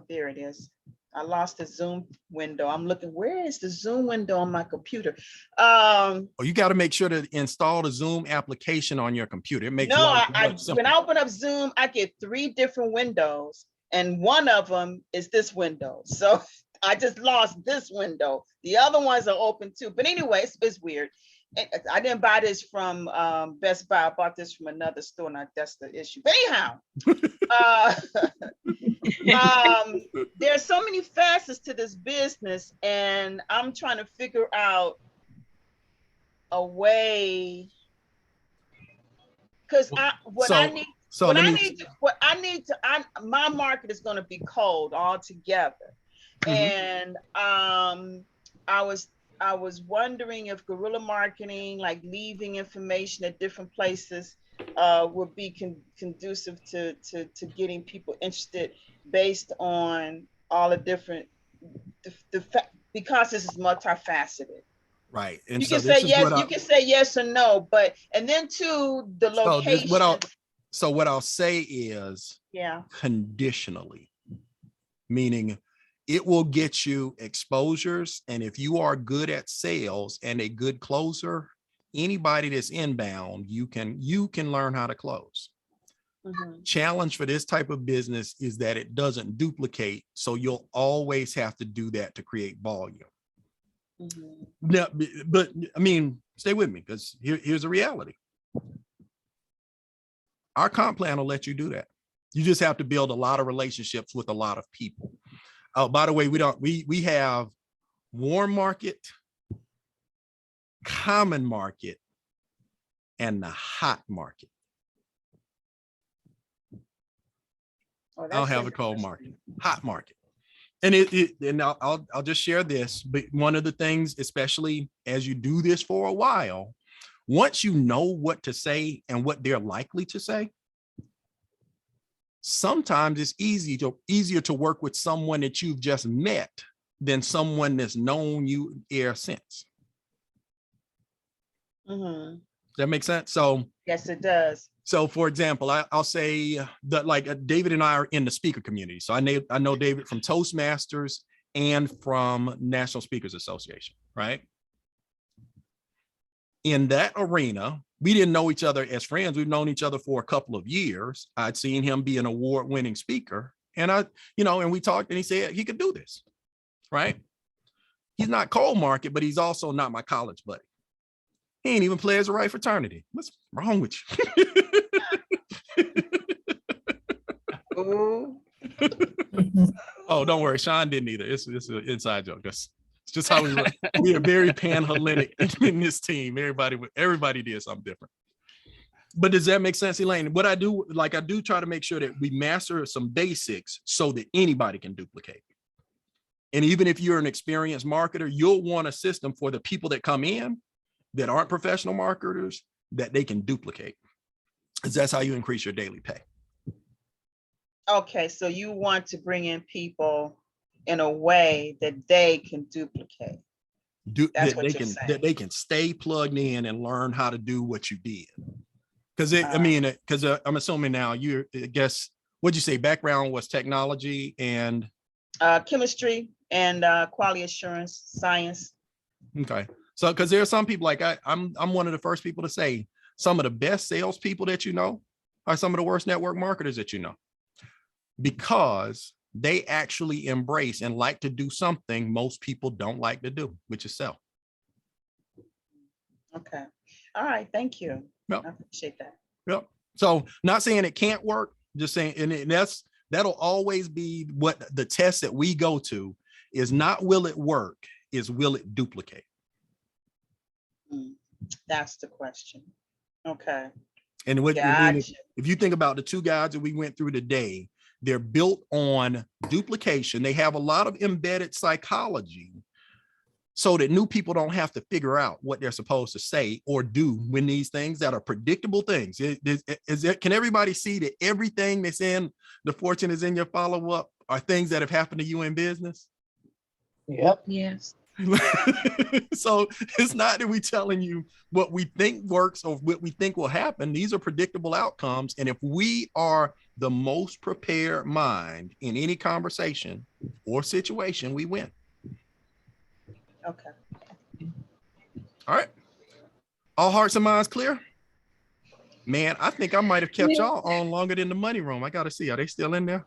there it is. I lost the Zoom window. I'm looking, where is the Zoom window on my computer? You got to make sure to install the Zoom application on your computer. It makes when I open up Zoom, I get 3 different windows, and one of them is this window. So I just lost this window. The other ones are open too. But anyway, it's weird. I didn't buy this from Best Buy. I bought this from another store, and that's the issue. But anyhow, there's so many facets to this business, and I'm trying to figure out a way, because I need So What let I me, need to, my market is gonna be cold altogether. Mhm. And I was wondering if guerrilla marketing, like leaving information at different places, would be conducive to getting people interested based on all the different, because this is multifaceted. right. And You so can say this is yes, what you can say yes or no, but, and then too, the so this, location. what I'll say is Yeah. conditionally, meaning it will get you exposures. And if you are good at sales and a good closer, anybody that's inbound, you can learn how to close. Mhm. Challenge for this type of business is that it doesn't duplicate. So you'll always have to do that to create volume. Mhm. No, but I mean, stay with me, because here's the reality. Our comp plan will let you do that. You just have to build a lot of relationships with a lot of people. Oh, by the way, we have warm market, common market, and the hot market. Oh, I don't that's have a cold market, interesting. hot market. And and I'll just share this, but one of the things, especially as you do this for a while, once you know what to say and what they're likely to say, sometimes it's easier to work with someone that you've just met than someone that's known you ever since. Mhm. Does that make sense? So Yes, it does. so for example, I'll say that like David and I are in the speaker community. So I know David from Toastmasters and from National Speakers Association, right? In that arena, we didn't know each other as friends. We've known each other for a couple of years. I'd seen him be an award-winning speaker, and and we talked, and he said he could do this, right? He's not cold market, but he's also not my college buddy. He ain't even pledged the right fraternity. What's wrong with you? Ooh. Oh, don't worry, Sean didn't either. It's an inside joke. It's just how we work. We are very pan-Hellenic in this team. Everybody did something different. But does that make sense, Elaine? What I do try to make sure that we master some basics so that anybody can duplicate. And even if you're an experienced marketer, you'll want a system for the people that come in that aren't professional marketers that they can duplicate, because that's how you increase your daily pay. Okay, so you want to bring in people in a way that they can duplicate. That's what you're saying. That they can stay plugged in and learn how to do what you did. Because I'm assuming now I guess, what'd you say, background was technology and chemistry and quality assurance science. Okay. So because there are some people, like I'm one of the first people to say some of the best salespeople that you know are some of the worst network marketers that you know, because they actually embrace and like to do something most people don't like to do, which is sell. Okay. All right. Thank you. Yep. I appreciate that. Yep. So not saying it can't work, just saying, and that'll always be what the test that we go to is not will it work, is will it duplicate? That's the question. Okay. And what Gotcha. if you think about the two guides that we went through today, they're built on duplication. They have a lot of embedded psychology so that new people don't have to figure out what they're supposed to say or do when these things that are predictable things. Can everybody see that everything that's in the fortune is in your follow-up are things that have happened to you in business? Yep. Yes. So it's not that we're telling you what we think works or what we think will happen. These are predictable outcomes. And if we are the most prepared mind in any conversation or situation, we win. Okay. All right. All hearts and minds clear? Man, I think I might have kept y'all on longer than the money room. I got to see. Are they still in there?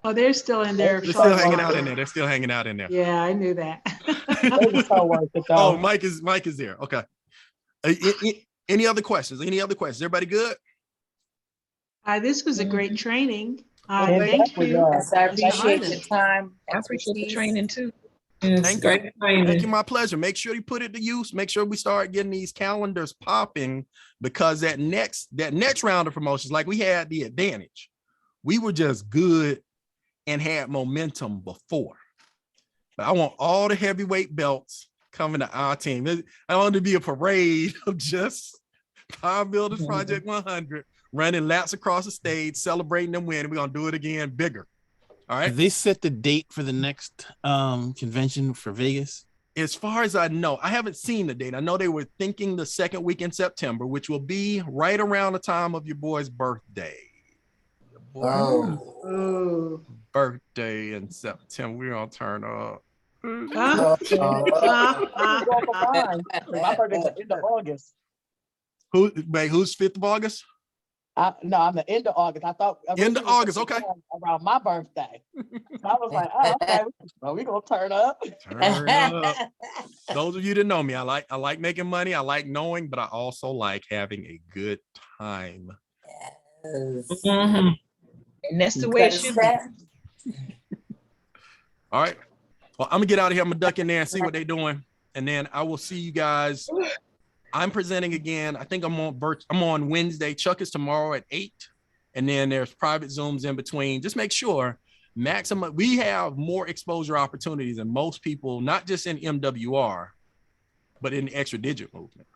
Oh, they're still in there. They're still hanging out in there. They're still hanging out in there. Yeah, I knew that. Oh, Mike is there. Okay. Any other questions? Everybody good? This was a great training. Yeah, Thank you. Yes, I Mr. appreciate Harden. your time. I appreciate the expertise. training too. Thank you. Thank you. My pleasure. Make sure you put it to use. Make sure we start getting these calendars popping, because that next round of promotions, like we had the advantage. We were just good and had momentum before. But I want all the heavyweight belts coming to our team. I want it to be a parade of just Power Builders Project 100 running laps across the stage, celebrating them win. We're gonna do it again bigger. All right. Have they set the date for the next convention for Vegas? As far as I know, I haven't seen the date. I know they were thinking the second week in September, which will be right around the time of your boy's birthday. Your boy's birthday in September. We're gonna turn up. My birthday's the end of August. Who's 5th of August? No, I'm the end of August. I thought end of August. Okay. Around my birthday. So I was like, oh, okay, well, we gonna turn up. Turn up. Those of you that know me, I like making money. I like knowing, but I also like having a good time. And that's the way it should be. All right. Well, I'm gonna get out of here. I'm gonna duck in there and see what they're doing, and then I will see you guys. I'm presenting again. I think I'm on Wednesday. Chuck is tomorrow at 8, and then there's private Zooms in between. Just make sure maximum. We have more exposure opportunities than most people, not just in MWR, but in the extra digit movement.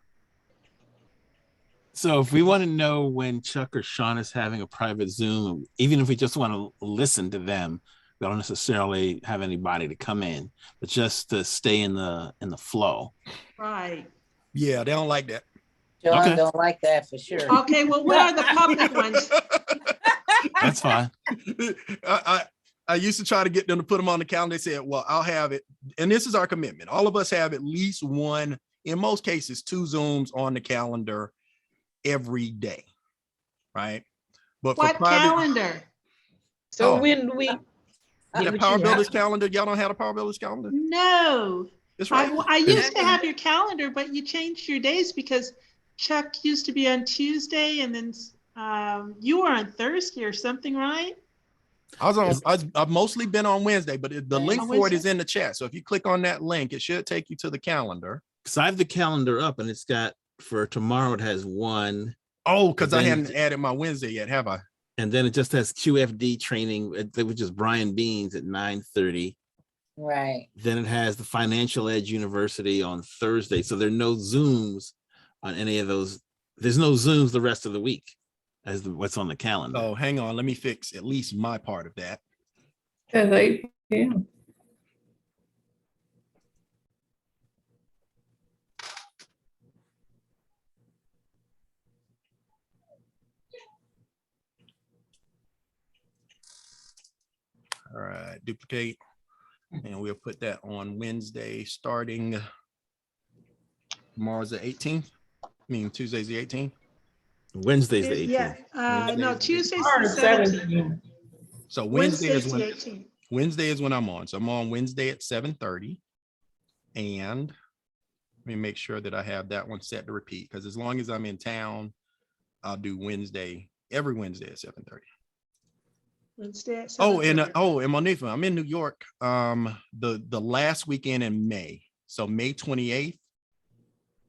So if we want to know when Chuck or Sean is having a private Zoom, even if we just want to listen to them, we don't necessarily have anybody to come in, but just to stay in the flow. Right. Yeah, they don't like that. John don't like that for sure. Okay, well, what are the public ones? That's fine. I used to try to get them to put them on the calendar. They said, well, I'll have it. And this is our commitment. All of us have at least one, in most cases, 2 Zooms on the calendar every day. Right. But what for private, calendar? So when we the Power Builders calendar, y'all don't have a Power Builders calendar? No. That's right. I used to have your calendar, but you changed your days because Chuck used to be on Tuesday and then you were on Thursday or something, right? I've mostly been on Wednesday, but the link On for it Wednesday? is in the chat. So if you click on that link, it should take you to the calendar. Because I have the calendar up and it's got for tomorrow, it has 1. Oh, because I hadn't added my Wednesday yet, have I? And then it just has QFD training, which is Brian Beans at 9:30. Right. Then it has the Financial Edge University on Thursday. So there are no Zooms on any of those. There's no Zooms the rest of the week as what's on the calendar. Oh, hang on. Let me fix at least my part of that. All right, duplicate. And we'll put that on Wednesday starting. Tomorrow's the 18th. I mean, Tuesday's the 18th. Wednesday's the 18th. Yeah, no, Tuesday's the 17th. So Wednesday is Wednesday's when the 18th. Wednesday is when I'm on. So I'm on Wednesday at 7:30. And let me make sure that I have that one set to repeat, because as long as I'm in town, I'll do Wednesday, every Wednesday at 7:30. Wednesday at 7:30. And Monifa, I'm in New York the last weekend in May. So May 28th.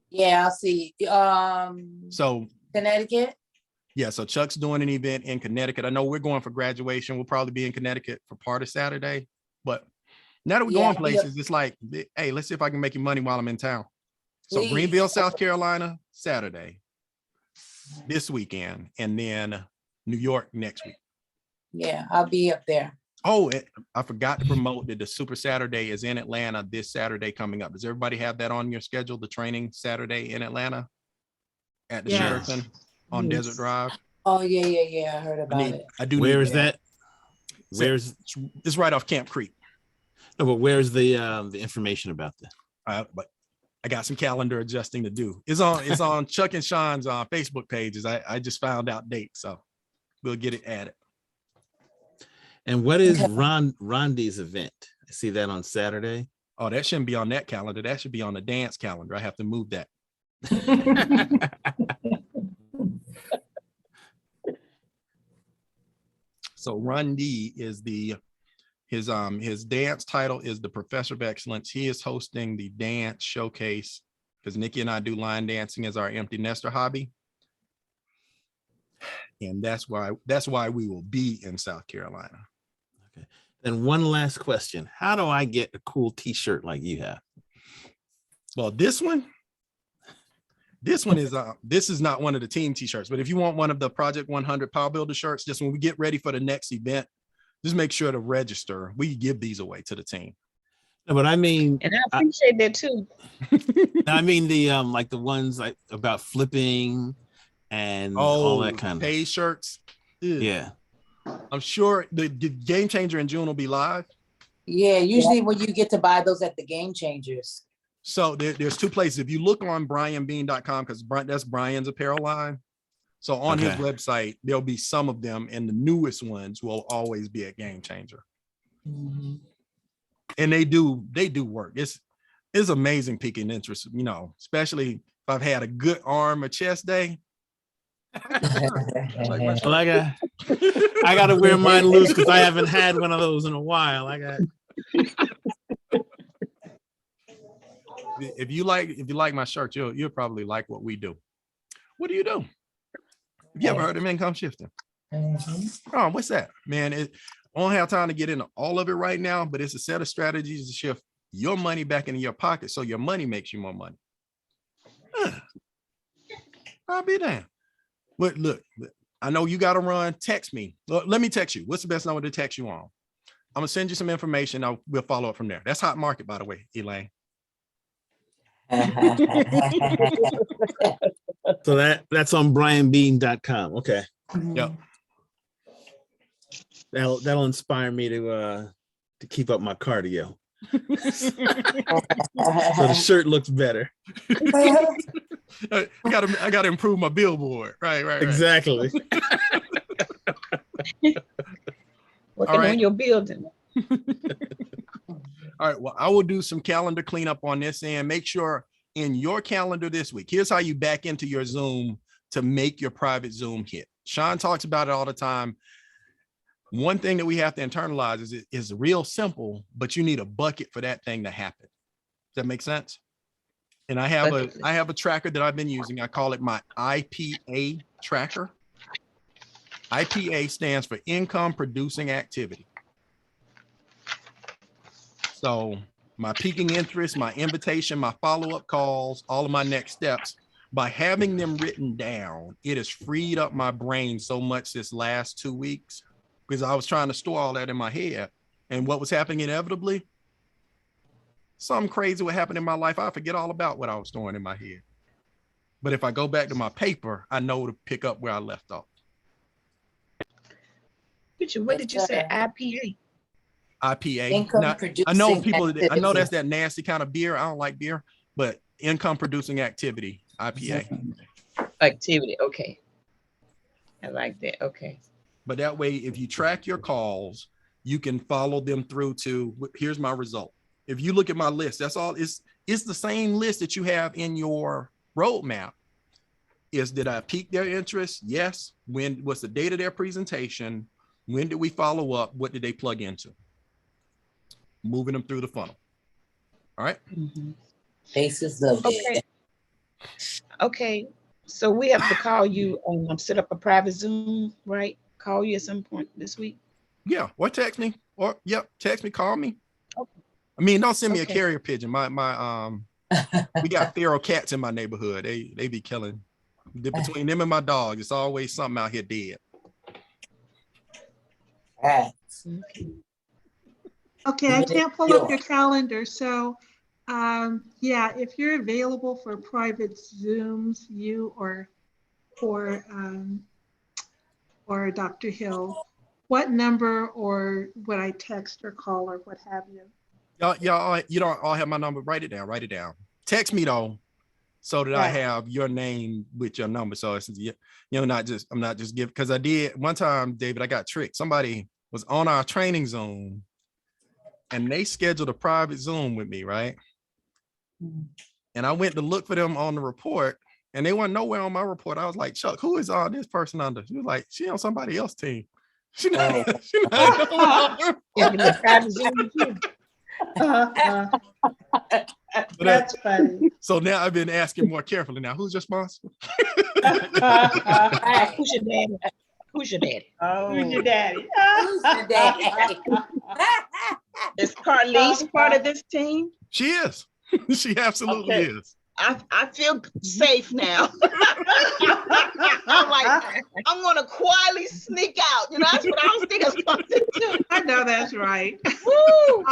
Yeah, I'll see. So Connecticut. yeah, so Chuck's doing an event in Connecticut. I know we're going for graduation. We'll probably be in Connecticut for part of Saturday. But now that we're going places, it's like, hey, let's see if I can make you money while I'm in town. So Please. Greenville, South Carolina, Saturday this weekend, and then New York next week. Yeah, I'll be up there. Oh, I forgot to promote that the Super Saturday is in Atlanta this Saturday coming up. Does everybody have that on your schedule? The training Saturday in Atlanta at the Sheraton on Desert Drive. Oh yeah. I heard about it. I do. Where is that? Where's it's right off Camp Creek. No, but where's the information about that? But I got some calendar adjusting to do. It's on Chuck and Sean's Facebook pages. I just found out dates, so we'll get it added. And what is Rondi's event? I see that on Saturday. Oh, that shouldn't be on that calendar. That should be on the dance calendar. I have to move that. So Rondi is the His dance title is the Professor of Excellence. He is hosting the dance showcase because Nikki and I do line dancing as our empty nester hobby. And that's why we will be in South Carolina. Okay. Then one last question. How do I get a cool t-shirt like you have? Well, this one is this is not one of the team t-shirts, but if you want one of the Project 100 Power Builder shirts, just when we get ready for the next event, just make sure to register. We give these away to the team. No, but I mean, And I appreciate that too. I mean the like the ones like about flipping and all that kind of pay shirts. yeah. I'm sure the Game Changer in June will be live. Yeah, usually when you get to buy those at the Game Changers. So there's two places. If you look on brianbean.com, because that's Brian's apparel line. So on his website, there'll be some of them, and the newest ones will always be at Game Changer. Mm-hmm. And they do work. It's amazing peaking interest, you know, especially if I've had a good arm or chest day. Well, I got to wear mine loose because I haven't had one of those in a while. If you like my shirt, you'll probably like what we do. What do you do? Have you ever heard of income shifting? Oh, what's that, man? I don't have time to get into all of it right now, but it's a set of strategies to shift your money back into your pocket so your money makes you more money. I'll be damned. But look, I know you got to run. Text me. Let me text you. What's the best number to text you on? I'm gonna send you some information. We'll follow up from there. That's Hot Market, by the way, Elaine. So that's on brianbean.com. Okay. Yep. That'll inspire me to keep up my cardio. So the shirt looks better. I gotta improve my billboard. Right. Exactly. Working on your building. All right. Well, I will do some calendar cleanup on this end. Make sure in your calendar this week, here's how you back into your Zoom to make your private Zoom hit. Sean talks about it all the time. One thing that we have to internalize is real simple, but you need a bucket for that thing to happen. Does that make sense? And I have a tracker that I've been using. I call it my IPA tracker. IPA stands for income producing activity. So my peaking interest, my invitation, my follow-up calls, all of my next steps, by having them written down, it has freed up my brain so much this last 2 weeks because I was trying to store all that in my head. And what was happening inevitably? Something crazy would happen in my life. I forget all about what I was storing in my head. But if I go back to my paper, I know to pick up where I left off. Richard, what did you say? IPA? IPA. Now, I know people, I know that's that nasty kind of beer. I don't like beer, but income producing activity, IPA. Activity, okay. I like that, okay. But that way, if you track your calls, you can follow them through to, here's my result. If you look at my list, that's all, it's the same list that you have in your roadmap. Did I pique their interest? Yes. When was the date of their presentation? When did we follow up? What did they plug into? Moving them through the funnel. All right. Faces of it. Okay. So we have to call you set up a private Zoom, right? Call you at some point this week. Yeah, or text me, text me, call me. Okay. I mean, don't send me a carrier pigeon. We got feral cats in my neighborhood. They be killing. Between them and my dog, it's always something out here dead. Okay, I can't pull up your calendar. So yeah, if you're available for private Zooms, you or Dr. Hill, what number, or would I text or call or what have you? Y'all, you don't all have my number. Write it down. Text me though, so that I have your name with your number. So it's, I'm not just giving, because I did one time, David, I got tricked. Somebody was on our training Zoom and they scheduled a private Zoom with me, right? And I went to look for them on the report and they weren't nowhere on my report. I was like, Chuck, who is this person under? He was like, she on somebody else's team. She not, Oh. she not If it's a private Zoom, too. That's funny. So now I've been asking more carefully now. Who's your sponsor? Right, who's your daddy? Who's your daddy? Who's your daddy? Who's your daddy? Is Carlise part of this team? She is. She absolutely Okay. is. I feel safe now. I'm like, I'm gonna quietly sneak out. You know, that's what I was thinking I was supposed to do. I know that's right. Woo! All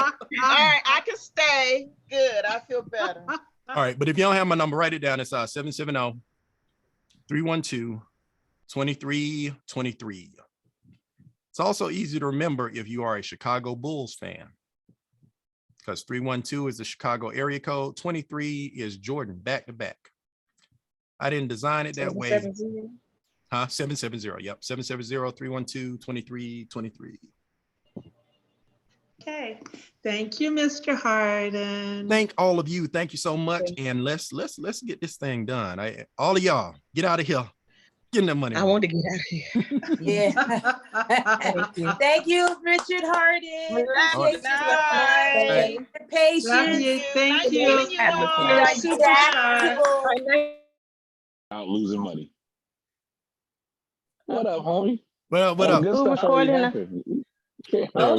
right, I can stay. Good. I feel better. All right, but if you don't have my number, write it down. It's 770-312-2323. It's also easy to remember if you are a Chicago Bulls fan, because 312 is the Chicago area code, 23 is Jordan back to back. I didn't design it that way. 770? Huh? 770. Yep. 770-312-2323. Okay, thank you, Mr. Harden. Thank all of you. Thank you so much. And let's get this thing done. All of y'all get out of here. Getting that money. I want to get out of here. Yeah. Thank you, Richard Harden. Good night. The patience. Love you, thank Nice you. meeting you all. You're Superstar. Out losing money. What up, homie? Well, what up? Good Who stuff already recording? happened. Oh,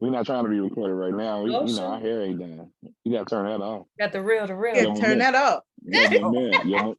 We're not trying to be recorded right now. Oh, You know, shoot. our hair ain't done. You gotta turn that off. Got the real. Yeah, turn that up. Your